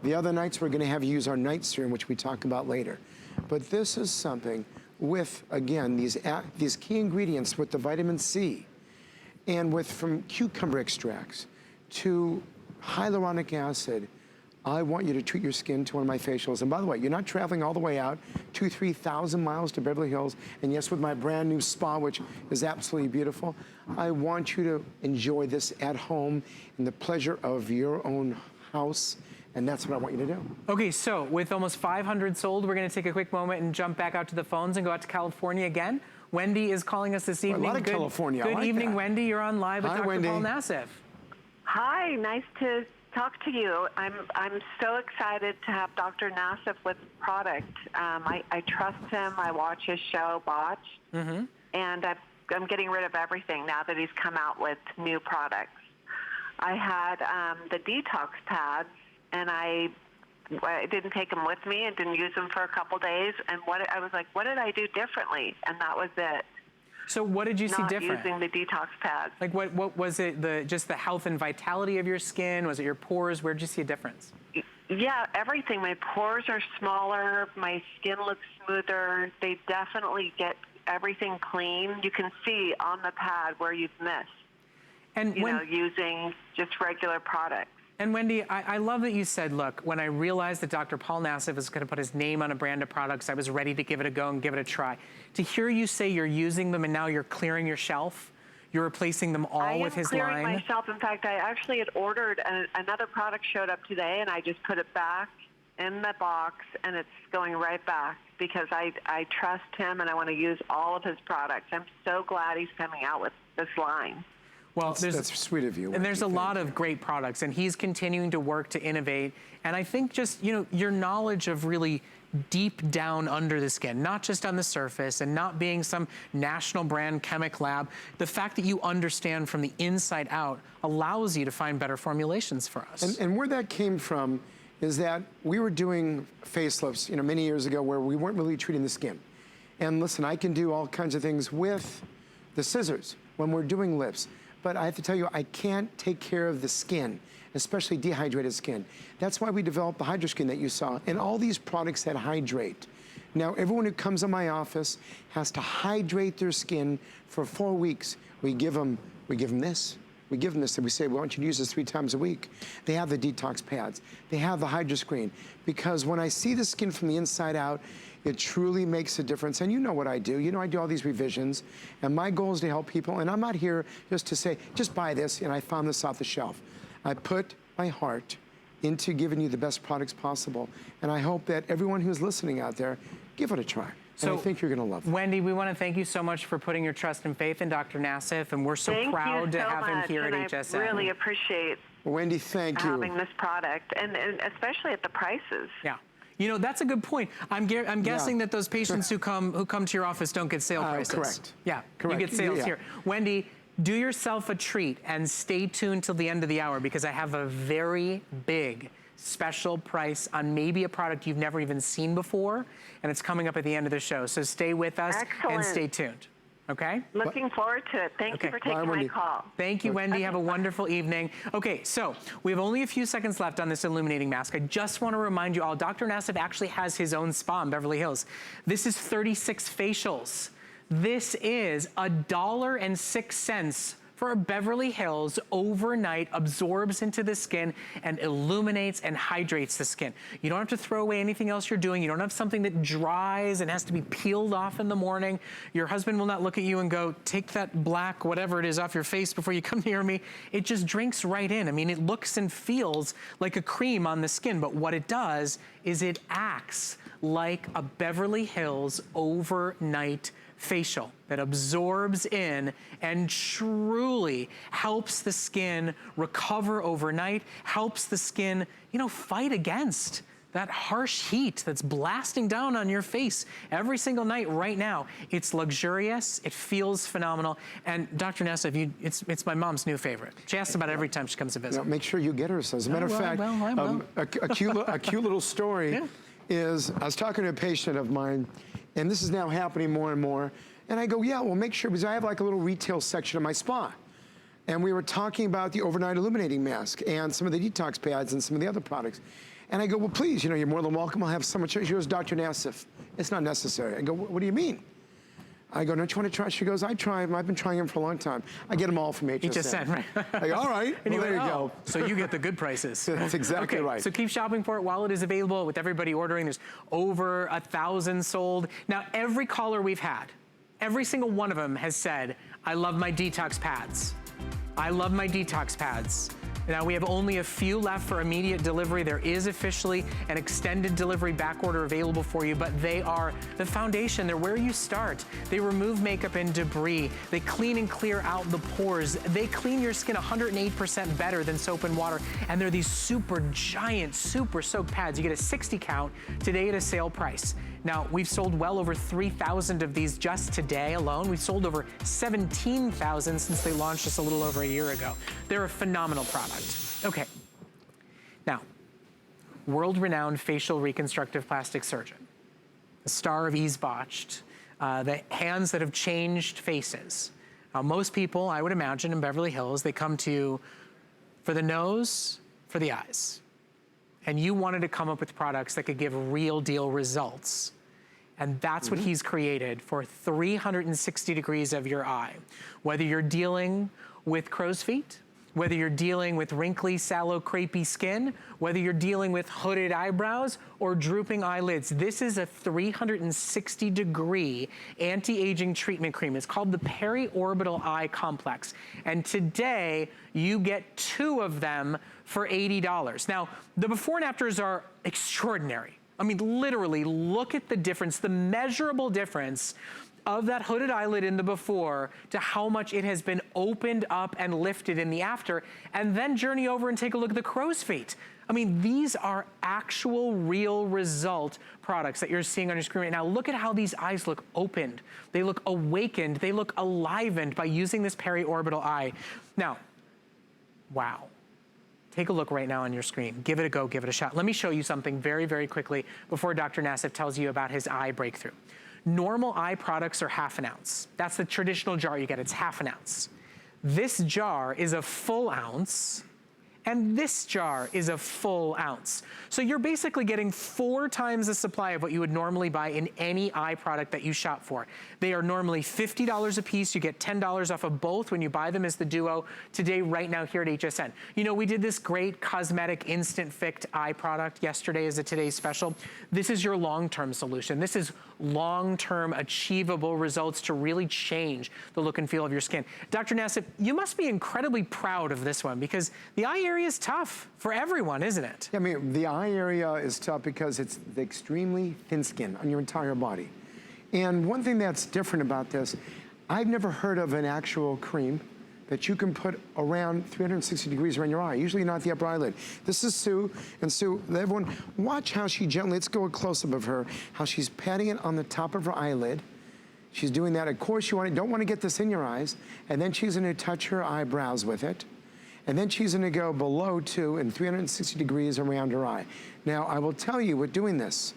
The other nights, we're gonna have you use our night serum, which we talk about later. But this is something with, again, these key ingredients with the vitamin C, and from cucumber extracts to hyaluronic acid. I want you to treat your skin to one of my facials. And by the way, you're not traveling all the way out, 2,000-3,000 miles to Beverly Hills. And yes, with my brand new spa, which is absolutely beautiful, I want you to enjoy this at home in the pleasure of your own house. And that's what I want you to do. Okay, so with almost 500 sold, we're gonna take a quick moment and jump back out to the phones and go out to California again. Wendy is calling us this evening. A lot of California. Good evening, Wendy. You're on live with Dr. Wendy. Paul Nassif. Hi, nice to talk to you. I'm so excited to have Dr. Nassif with product. I trust him. I watch his show, Botched, and I'm getting rid of everything now that he's come out with new products. I had the Detox Pads, and I didn't take them with me and didn't use them for a couple days. And I was like, what did I do differently? And that was it. So what did you see different? Not using the Detox Pads. Like what was it? Just the health and vitality of your skin? Was it your pores? Where did you see a difference? Yeah, everything. My pores are smaller. My skin looks smoother. They definitely get everything clean. You can see on the pad where you've missed. And using just regular products. And Wendy, I love that you said, look, when I realized that Dr. Paul Nassif was going to put his name on a brand of products, I was ready to give it a go and give it a try. To hear you say you're using them and now you're clearing your shelf, you're replacing them all with his line. I am clearing my shelf. In fact, I actually had ordered another product showed up today, and I just put it back in the box, and it's going right back because I trust him and I want to use all of his products. I'm so glad he's coming out with this line. Well, that's sweet of you. And there's a lot of great products, and he's continuing to work to innovate. And I think just, your knowledge of really deep down under the skin, not just on the surface and not being some national brand chemic lab, the fact that you understand from the inside out allows you to find better formulations for us. And where that came from is that we were doing facelifts, many years ago where we weren't really treating the skin. And listen, I can do all kinds of things with the scissors when we're doing lips. But I have to tell you, I can't take care of the skin, especially dehydrated skin. That's why we developed the HydroSkin that you saw, and all these products that hydrate. Now, everyone who comes in my office has to hydrate their skin for 4 weeks. We give them this. We give them this, and we say, we want you to use this 3 times a week. They have the Detox Pads. They have the HydroScreen. Because when I see the skin from the inside out, it truly makes a difference. And you know what I do. I do all these revisions. And my goal is to help people. And I'm not here just to say, just buy this, and I found this off the shelf. I put my heart into giving you the best products possible. And I hope that everyone who's listening out there, give it a try. So, and I think you're going to love it. Wendy, we want to thank you so much for putting your trust and faith in Dr. Nassif, and we're so proud to have him here at HSN. I really appreciate Wendy, thank you. Having this product, and especially at the prices. Yeah. That's a good point. I'm guessing that those patients who come to your office don't get sale prices. Correct. Yeah, correct. You get sales here. Wendy, do yourself a treat and stay tuned till the end of the hour, because I have a very big special price on maybe a product you've never even seen before, and it's coming up at the end of the show. So stay with us and stay tuned. Okay? Looking forward to it. Thank you for taking my call. Thank you, Wendy. Have a wonderful evening. Okay, so we have only a few seconds left on this Illuminating Mask. I just want to remind you all, Dr. Nassif actually has his own spa in Beverly Hills. This is 36 facials. This is $1.06 for a Beverly Hills overnight, absorbs into the skin and illuminates and hydrates the skin. You don't have to throw away anything else you're doing. You don't have something that dries and has to be peeled off in the morning. Your husband will not look at you and go, take that black whatever it is off your face before you come near me. It just drinks right in. I mean, it looks and feels like a cream on the skin, but what it does is it acts like a Beverly Hills overnight facial that absorbs in and truly helps the skin recover overnight, helps the skin, you know, fight against that harsh heat that's blasting down on your face every single night right now. It's luxurious, it feels phenomenal, and Dr. Nassif, it's my mom's new favorite. She asks about it every time she comes to visit. Make sure you get her some. As a matter of fact, a cute little story is, I was talking to a patient of mine, and this is now happening more and more, and I go, yeah, well, make sure, because I have like a little retail section of my spa. And we were talking about the overnight illuminating mask and some of the detox pads and some of the other products. And I go, well, please, you know, you're more than welcome. I'll have someone. She goes, Dr. Nassif, it's not necessary. I go, what do you mean? I go, don't you want to try? She goes, I try them. I've been trying them for a long time. I get them all from HSN. HSN, right. I go, all right, and well, there you go. So you get the good prices. That's exactly right. So keep shopping for it while it is available. With everybody ordering, there's over 1,000 sold. Now, every caller we've had, every single one of them has said, I love my Detox Pads. I love my Detox Pads. Now, we have only a few left for immediate delivery. There is officially an extended delivery back order available for you, but they are the foundation. They're where you start. They remove makeup and debris. They clean and clear out the pores. They clean your skin 108% better than soap and water. And they're these super giant, super soaked pads. You get a 60 count today at a sale price. Now, we've sold well over 3,000 of these just today alone. We've sold over 17,000 since they launched just a little over a year ago. They're a phenomenal product. Okay. Now, world-renowned facial reconstructive plastic surgeon, the star of Ease Botched, the hands that have changed faces. Most people, I would imagine, in Beverly Hills, they come to you for the nose, for the eyes. And you wanted to come up with products that could give real deal results. And that's what he's created for 360 degrees of your eye. Whether you're dealing with crow's feet, whether you're dealing with wrinkly, sallow, crepey skin, whether you're dealing with hooded eyebrows or drooping eyelids, this is a 360 degree anti-aging treatment cream. It's called the Peri-Orbital Eye Complex. And today you get 2 of them for $80. Now, the before and afters are extraordinary. I mean, literally, look at the difference, the measurable difference of that hooded eyelid in the before to how much it has been opened up and lifted in the after, and then journey over and take a look at the crow's feet. I mean, these are actual real result products that you're seeing on your screen right now. Look at how these eyes look opened. They look awakened. They look alivened by using this peri-orbital eye. Now, wow. Take a look right now on your screen. Give it a go, give it a shot. Let me show you something very, very quickly before Dr. Nassif tells you about his eye breakthrough. Normal eye products are ½ ounce. That's the traditional jar you get, it's ½ ounce. This jar is a full ounce, and this jar is a full ounce. So you're basically getting 4 times the supply of what you would normally buy in any eye product that you shop for. They are normally $50 a piece. You get $10 off of both when you buy them as the duo today, right now here at HSN. You know, we did this great cosmetic instant fix eye product yesterday as a today's special. This is your long-term solution. This is long-term achievable results to really change the look and feel of your skin. Dr. Nassif, you must be incredibly proud of this one because the eye area is tough for everyone, isn't it? Yeah, I mean, the eye area is tough because it's the extremely thin skin on your entire body. And one thing that's different about this, I've never heard of an actual cream that you can put around 360 degrees around your eye, usually not the upper eyelid. This is Sue, and Sue, everyone, watch how she gently, let's go a close-up of her, how she's patting it on the top of her eyelid. She's doing that. Of course, you don't want to get this in your eyes, and then she's gonna touch her eyebrows with it. And then she's gonna go below too and 360 degrees around her eye. Now, I will tell you with doing this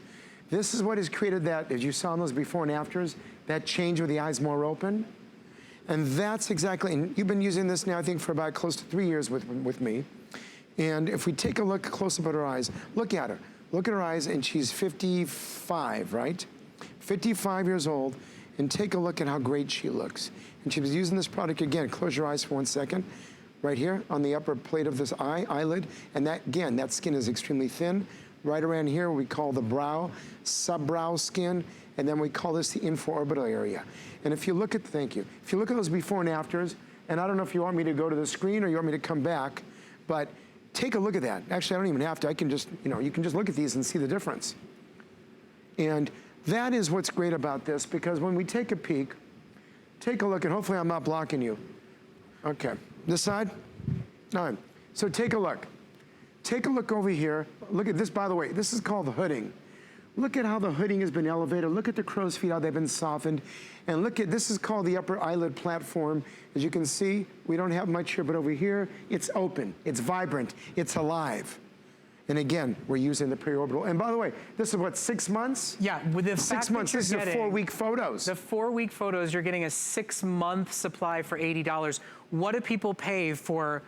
is what has created that, as you saw in those before and afters, that change where the eye's more open. And that's exactly, and you've been using this now, I think, for about close to 3 years with me. And if we take a look close up at her eyes, look at her. Look at her eyes, and she's 55, right? 55 years old. and take a look at how great she looks. And she was using this product again. Close your eyes for 1 second. Right here on the upper plate of this eyelid. And that, again, that skin is extremely thin. Right around here, we call the brow, sub-brow skin, and then we call this the infraorbital area. And if you look at, thank you, if you look at those before and afters, and I don't know if you want me to go to the screen or you want me to come back, but take a look at that. Actually, I don't even have to. I can just, you can just look at these and see the difference. And that is what's great about this, because when we take a peek, take a look, and hopefully I'm not blocking you. Okay, this side? All right, so take a look. Take a look over here. Look at this, by the way, this is called the hooding. Look at how the hooding has been elevated. Look at the crow's feet, how they've been softened. And look at, this is called the upper eyelid platform. As you can see, we don't have much here, but over here, it's open, it's vibrant, it's alive. And again, we're using the periorbital. And by the way, this is what, 6 months? Yeah, with the 6 months, this is 4-week photos. The 4-week photos, you're getting a 6-month supply for $80. What do people pay for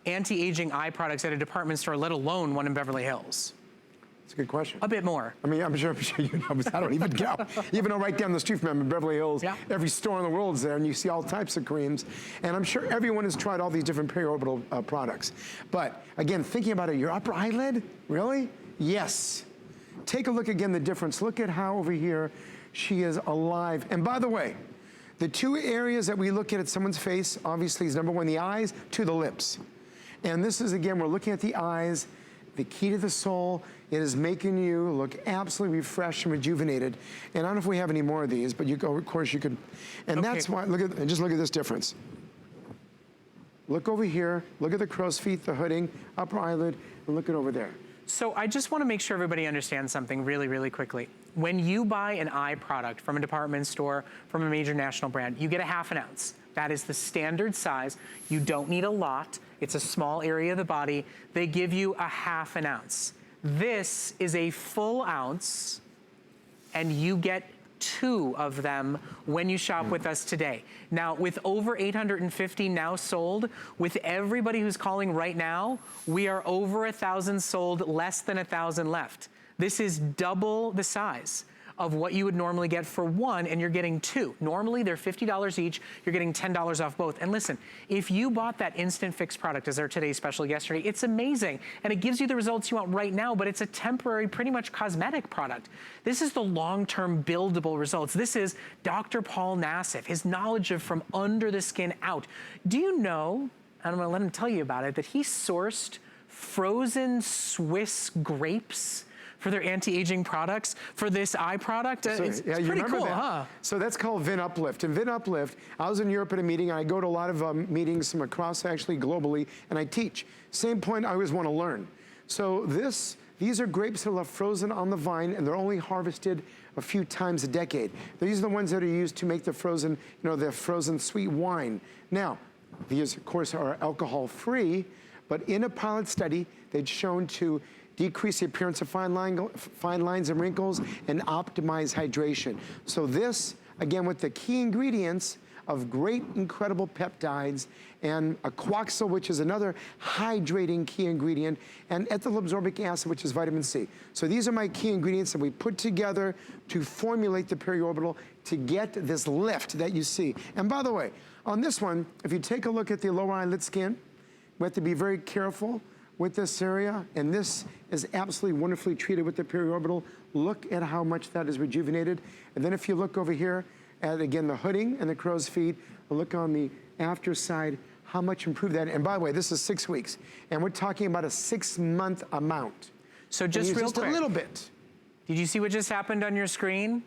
anti-aging eye products at a department store, let alone one in Beverly Hills? That's a good question. A bit more. I mean, I'm sure you know, but I don't even go. Even though right down the street from me in Beverly Hills, every store in the world is there, and you see all types of creams. And I'm sure everyone has tried all these different periorbital products. But again, thinking about it, your upper eyelid, really? Yes. Take a look again, the difference. Look at how over here she is alive. And by the way, the 2 areas that we look at someone's face, obviously, is number 1, the eyes, 2, the lips. And this is, again, we're looking at the eyes, the key to the soul. It is making you look absolutely refreshed and rejuvenated. And I don't know if we have any more of these, but you go, of course you could. And that's why, just look at this difference. Look over here, look at the crow's feet, the hooding, upper eyelid, and look at over there. So I just want to make sure everybody understands something really, really quickly. When you buy an eye product from a department store, from a major national brand, you get a ½ ounce. That is the standard size. You don't need a lot. It's a small area of the body. They give you a ½ ounce. This is a full ounce, and you get 2 of them when you shop with us today. Now, with over 850 now sold, with everybody who's calling right now, we are over 1,000 sold, less than 1,000 left. This is double the size of what you would normally get for 1, and you're getting 2. Normally, they're $50 each. You're getting $10 off both. And listen, if you bought that Instant Fix product as our today's special yesterday, it's amazing. And it gives you the results you want right now, but it's a temporary, pretty much cosmetic product. This is the long-term buildable results. This is Dr. Paul Nassif, his knowledge of from under the skin out. Do you know, and I'm gonna let him tell you about it, that he sourced frozen Swiss grapes for their anti-aging products, for this eye product? So, it's yeah, you pretty remember cool, that. huh? So that's called Vin Uplift. And Vin Uplift, I was in Europe at a meeting, and I go to a lot of meetings from across, actually, globally, and I teach. Same point, I always want to learn. So these are grapes that are left frozen on the vine, and they're only harvested a few times a decade. These are the ones that are used to make the frozen, the frozen sweet wine. Now, these, of course, are alcohol-free, but in a pilot study, they'd shown to decrease the appearance of fine lines and wrinkles, and optimize hydration. So this, again, with the key ingredients of great, incredible peptides, and a quoxyl, which is another hydrating key ingredient, and ethyl absorbic acid, which is vitamin C. So these are my key ingredients that we put together to formulate the periorbital to get this lift that you see. And by the way, on this one, if you take a look at the lower eyelid skin, we have to be very careful with this area, and this is absolutely wonderfully treated with the periorbital. Look at how much that is rejuvenated. And then if you look over here at, again, the hooding and the crow's feet, look on the after side, how much improved that. And by the way, this is 6 weeks, and we're talking about a 6-month amount. So just real quick, a little bit. Did you see what just happened on your screen?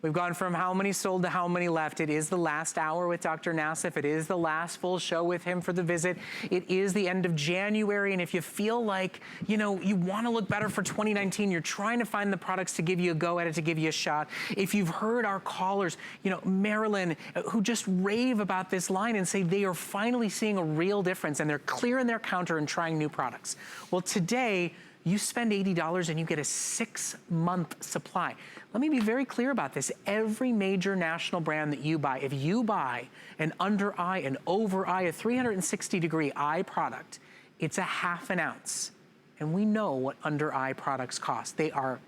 We've gone from how many sold to how many left. It is the last hour with Dr. Nassif. It is the last full show with him for the visit. It is the end of January, and if you feel like, you want to look better for 2019, you're trying to find the products to give you a go at it, to give you a shot. If you've heard our callers, Marilyn, who just rave about this line and say they are finally seeing a real difference, and they're clearing their counter and trying new products. Well, today, you spend $80 and you get a 6-month supply. Let me be very clear about this. Every major national brand that you buy, if you buy an under eye, an over eye, a 360-degree eye product, it's a ½ ounce. And we know what under eye products cost. They are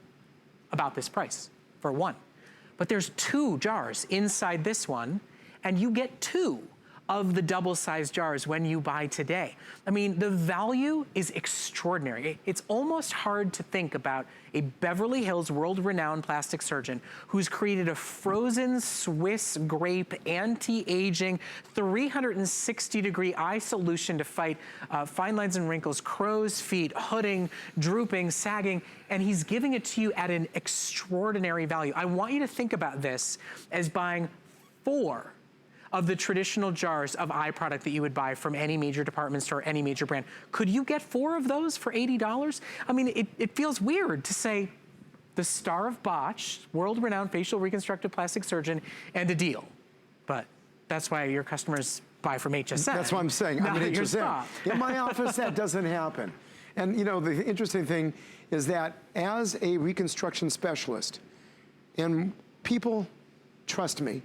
about this price for 1. but there's 2 jars inside this one, and you get 2 of the double-sized jars when you buy today. I mean, the value is extraordinary. It's almost hard to think about a Beverly Hills world-renowned plastic surgeon who's created a frozen Swiss grape anti-aging 360-degree eye solution to fight fine lines and wrinkles, crow's feet, hooding, drooping, sagging, and he's giving it to you at an extraordinary value. I want you to think about this as buying 4 of the traditional jars of eye product that you would buy from any major department store, any major brand. Could you get 4 of those for $80? I mean, it feels weird to say the star of Botch, world-renowned facial reconstructive plastic surgeon, and a deal. But that's why your customers buy from HSN. That's what I'm saying. I'm at HSN. In my office, that doesn't happen. And you know, the interesting thing is that as a reconstruction specialist, and people trust me,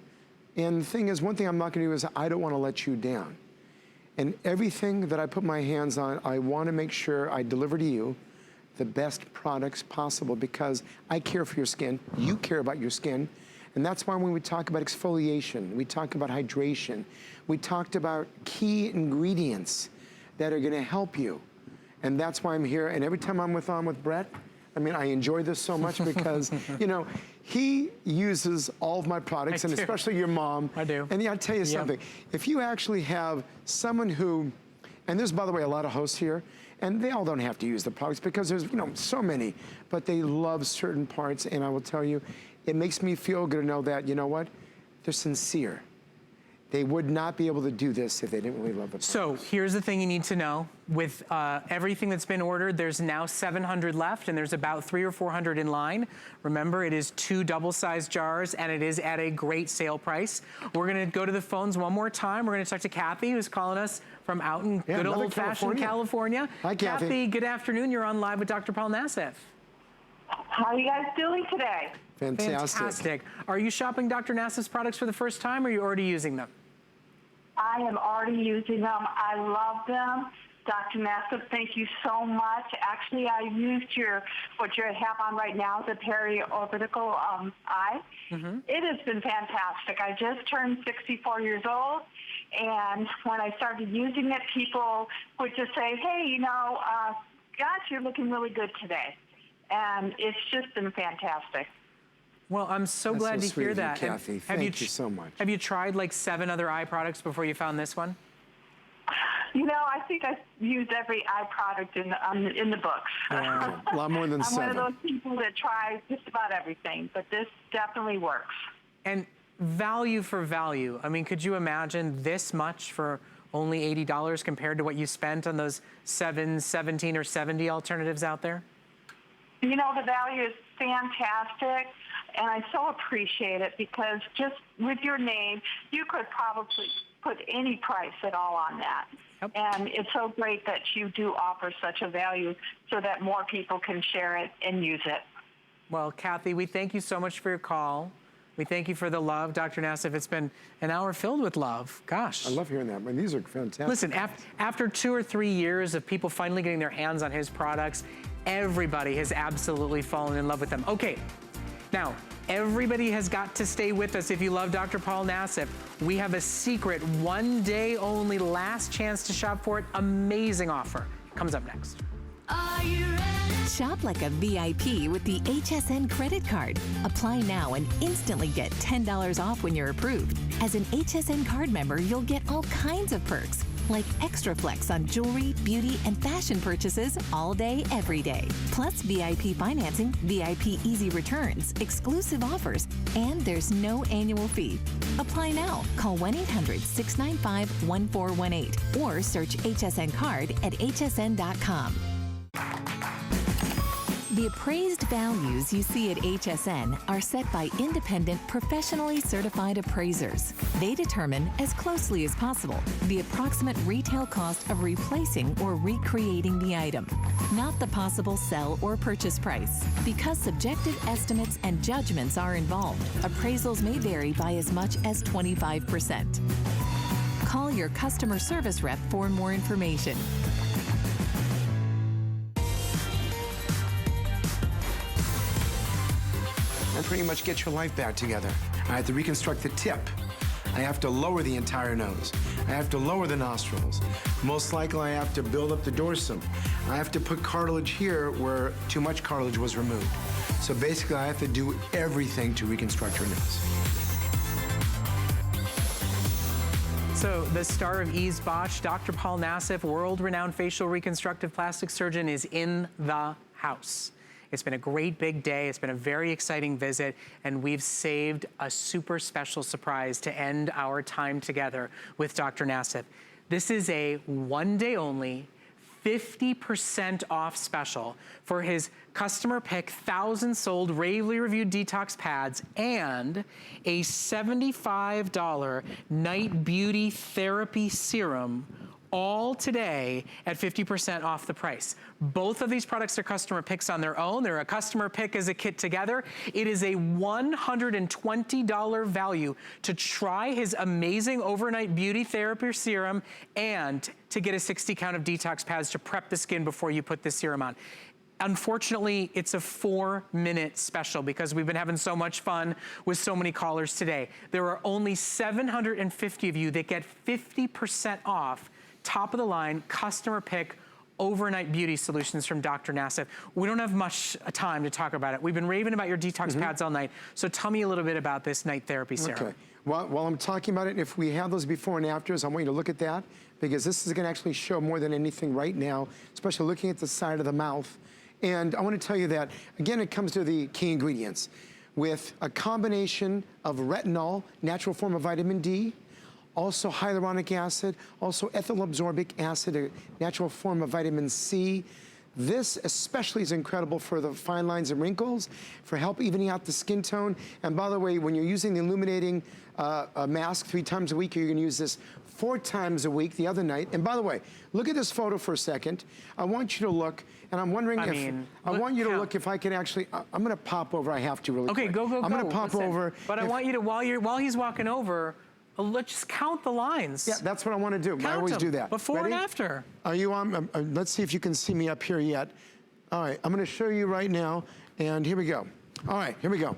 and the thing is, one thing I'm not gonna do is I don't wanna let you down. And everything that I put my hands on, I wanna make sure I deliver to you the best products possible because I care for your skin, you care about your skin, and that's why when we talk about exfoliation, we talk about hydration, we talked about key ingredients that are gonna help you. And that's why I'm here, and every time I'm on with Brett, I mean, I enjoy this so much because, you know, he uses all of my products, and especially your mom. I do. And yeah, I'll tell you something. If you actually have someone who, and there's, by the way, a lot of hosts here, and they all don't have to use the products because there's, you know, so many, but they love certain parts, and I will tell you, it makes me feel good to know that, you know what, they're sincere. They would not be able to do this if they didn't really love the product. So here's the thing you need to know. With everything that's been ordered, there's now 700 left, and there's about 300 or 400 in line. Remember, it is 2 double-sized jars, and it is at a great sale price. We're gonna go to the phones one more time. We're gonna talk to Kathy, who's calling us from out in good old-fashioned California. Hi, Kathy. Kathy, good afternoon. You're on live with Dr. Paul Nassif. How are you guys doing today? Fantastic. Are you shopping Dr. Nassif's products for the first time, or are you already using them? I am already using them. I love them. Dr. Nassif, thank you so much. Actually, I used what you have on right now, the peri-orbital eye. It has been fantastic. I just turned 64 years old, and when I started using it, people would just say, hey, you know, gosh, you're looking really good today. And it's just been fantastic. Well, I'm so glad to hear that. Kathy, thank you so much. Have you tried like 7 other eye products before you found this one? You know, I think I've used every eye product in the books. Yeah, a lot more than 7. I'm one of those people that try just about everything, but this definitely works. And value for value. I mean, could you imagine this much for only $80 compared to what you spent on those 7, 17, or 70 alternatives out there? You know, the value is fantastic. And I so appreciate it because just with your name, you could probably put any price at all on that. And it's so great that you do offer such a value so that more people can share it and use it. Well, Kathy, we thank you so much for your call. We thank you for the love, Dr. Nassif. It's been an hour filled with love. Gosh. I love hearing that. I mean, these are fantastic. Listen, after 2 or 3 years of people finally getting their hands on his products, everybody has absolutely fallen in love with them. Okay. Now, everybody has got to stay with us if you love Dr. Paul Nassif. We have a secret, 1 day only, last chance to shop for it. Amazing offer. Comes up next. Are you ready? Shop like a VIP with the HSN credit card. Apply now and instantly get $10 off when you're approved. As an HSN card member, you'll get all kinds of perks, like extra flex on jewelry, beauty, and fashion purchases all day, every day. Plus VIP financing, VIP easy returns, exclusive offers, and there's no annual fee. Apply now. Call 1-800-695-1418 or search HSN card at hsn.com. The appraised values you see at HSN are set by independent, professionally certified appraisers. They determine, as closely as possible, the approximate retail cost of replacing or recreating the item, not the possible sell or purchase price. Because subjective estimates and judgments are involved, appraisals may vary by as much as 25%. Call your customer service rep for more information. pretty much get your life back together. I have to reconstruct the tip. I have to lower the entire nose. I have to lower the nostrils. Most likely I have to build up the dorsum. I have to put cartilage here where too much cartilage was removed. So basically I have to do everything to reconstruct your nose. So the star of Ease Botched, Dr. Paul Nassif, world-renowned facial reconstructive plastic surgeon, is in the house. It's been a great big day. It's been a very exciting visit, and we've saved a super special surprise to end our time together with Dr. Nassif. This is a one-day only 50% off special for his customer pick 1,000 sold, ravely reviewed detox pads and a $75 night beauty therapy serum, all today at 50% off the price. Both of these products are customer picks on their own. They're a customer pick as a kit together. It is a $120 value to try his amazing overnight beauty therapy serum and to get a 60 count of detox pads to prep the skin before you put the serum on. Unfortunately, it's a 4-minute special because we've been having so much fun with so many callers today. There are only 750 of you that get 50% off top of the line customer pick overnight beauty solutions from Dr. Nassif. We don't have much time to talk about it. We've been raving about your detox pads all night. So tell me a little bit about this night therapy serum. Okay. While I'm talking about it, if we have those before and afters, I want you to look at that because this is going to actually show more than anything right now, especially looking at the side of the mouth. And I want to tell you that, again, it comes to the key ingredients. With a combination of retinol, natural form of vitamin D, also hyaluronic acid, also ethyl absorbic acid, a natural form of vitamin C. This especially is incredible for the fine lines and wrinkles, for help evening out the skin tone. And by the way, when you're using the Illuminating Mask 3 times a week, you're gonna use this 4 times a week the other night. And by the way, look at this photo for a second. I want you to look, and I'm wondering I want you to look if I can actually, I'm gonna pop over, I have to really quick. Go. I'm gonna pop over. But I want you to, while he's walking over, let's just count the lines. Yeah, that's what I want to do. I always do that. Before and after. Are you on? Let's see if you can see me up here yet. All right, I'm going to show you right now. And here we go. All right, here we go.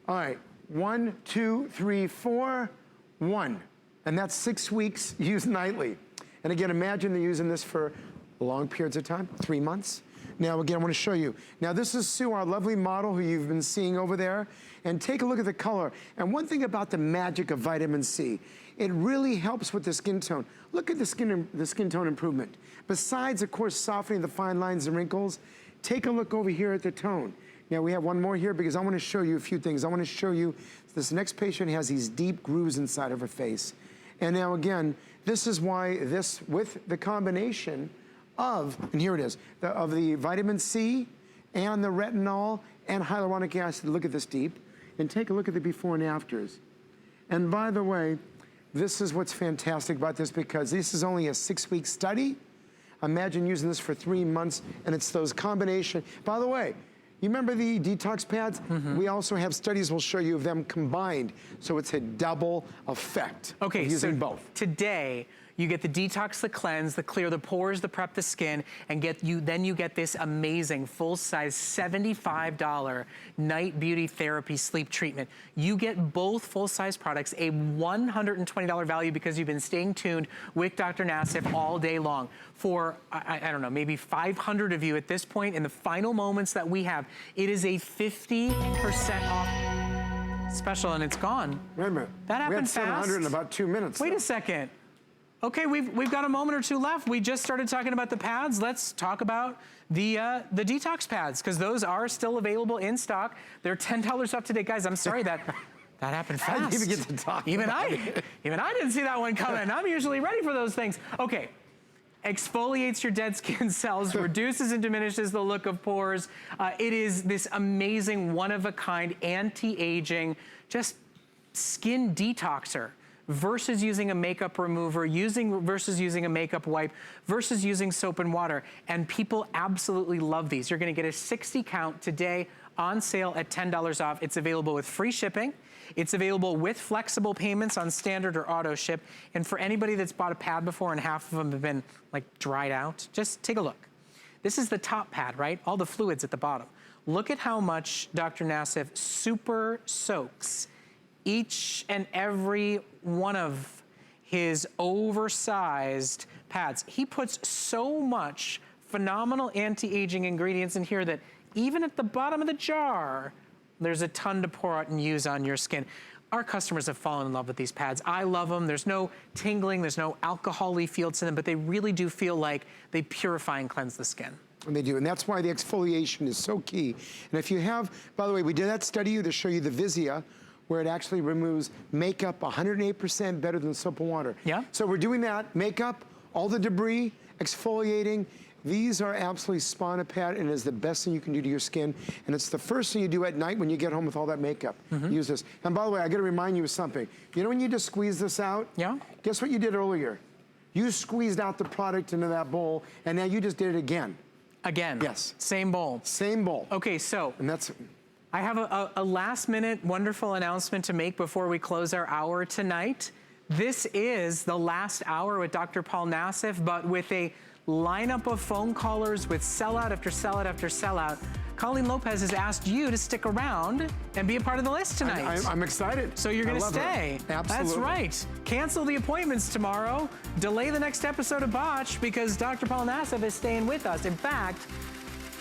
All right, 1, 2, 3, 4, 1. And that's 6 weeks used nightly. And again, imagine they're using this for long periods of time, 3 months. Now, again, I want to show you. Now, this is Sue, our lovely model who you've been seeing over there. And take a look at the color. And one thing about the magic of vitamin C, it really helps with the skin tone. Look at the skin tone improvement. Besides, of course, softening the fine lines and wrinkles, take a look over here at the tone. Now, we have one more here because I want to show you a few things. I want to show you this next patient has these deep grooves inside of her face. And now, again, this is why this, with the combination of, and here it is, of the vitamin C and the retinol and hyaluronic acid, look at this deep, and take a look at the before and afters. And by the way, this is what's fantastic about this because this is only a 6-week study. Imagine using this for 3 months, and it's those combination. By the way, you remember the detox pads? We also have studies we'll show you of them combined, so it's a double effect of using both. Today, you get the detox, the cleanse, the clear the pores, the prep the skin, and then you get this amazing full-size $75 night beauty therapy sleep treatment. You get both full-size products, a $120 value because you've been staying tuned with Dr. Nassif all day long. For, I don't know, maybe 500 of you at this point in the final moments that we have, it is a 50% off special and it's gone. Wait a minute. That happened fast. We had 700 in about 2 minutes. Wait a second. Okay, we've got a moment or two left. We just started talking about the pads. Let's talk about the detox pads because those are still available in stock. They're $10 off today, guys. I'm sorry that happened fast. I didn't even get to talk. Even I didn't see that one coming. I'm usually ready for those things. Okay, exfoliates your dead skin cells, reduces and diminishes the look of pores. It is this amazing one-of-a-kind anti-aging, just skin detoxer. Versus using a makeup remover, versus using a makeup wipe, versus using soap and water. And people absolutely love these. You're gonna get a 60 count today on sale at $10 off. It's available with free shipping. It's available with flexible payments on standard or auto ship. And for anybody that's bought a pad before and half of them have been like dried out, just take a look. This is the top pad, right? All the fluids at the bottom. Look at how much Dr. Nassif super soaks each and every one of his oversized pads. He puts so much phenomenal anti-aging ingredients in here that even at the bottom of the jar, there's a ton to pour out and use on your skin. Our customers have fallen in love with these pads. I love them. There's no tingling, there's no alcohol-y feel to them, but they really do feel like they purify and cleanse the skin. And they do, and that's why the exfoliation is so key. And if you have, by the way, we did that study to show you the Visia, where it actually removes makeup 108% better than soap and water. Yeah. So we're doing that, makeup, all the debris, exfoliating. These are absolutely spa pad, and it is the best thing you can do to your skin. And it's the first thing you do at night when you get home with all that makeup. Use this. And by the way, I gotta remind you of something. You know when you just squeeze this out? Yeah. Guess what you did earlier? You squeezed out the product into that bowl, and now you just did it again. Again? Yes. Same bowl? Same bowl. Okay, so. And that's. I have a last minute wonderful announcement to make before we close our hour tonight. This is the last hour with Dr. Paul Nassif, but with a lineup of phone callers with sellout after sellout after sellout. Colleen Lopez has asked you to stick around and be a part of the list tonight. I'm excited. So you're gonna stay. Absolutely. That's right. Cancel the appointments tomorrow. Delay the next episode of Botch because Dr. Paul Nassif is staying with us. In fact,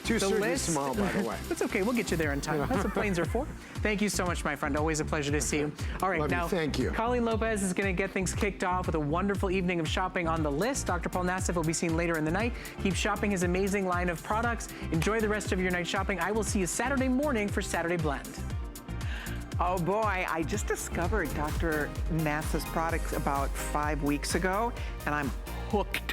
2 surgeries tomorrow, by the way. That's okay, we'll get you there in time. That's what planes are for. Thank you so much, my friend. Always a pleasure to see you. All right, now, thank you. Colleen Lopez is gonna get things kicked off with a wonderful evening of shopping on the list. Dr. Paul Nassif will be seen later in the night. Keep shopping his amazing line of products. Enjoy the rest of your night shopping. I will see you Saturday morning for Saturday Blend. Oh boy, I just discovered Dr. Nassif's products about 5 weeks ago, and I'm hooked.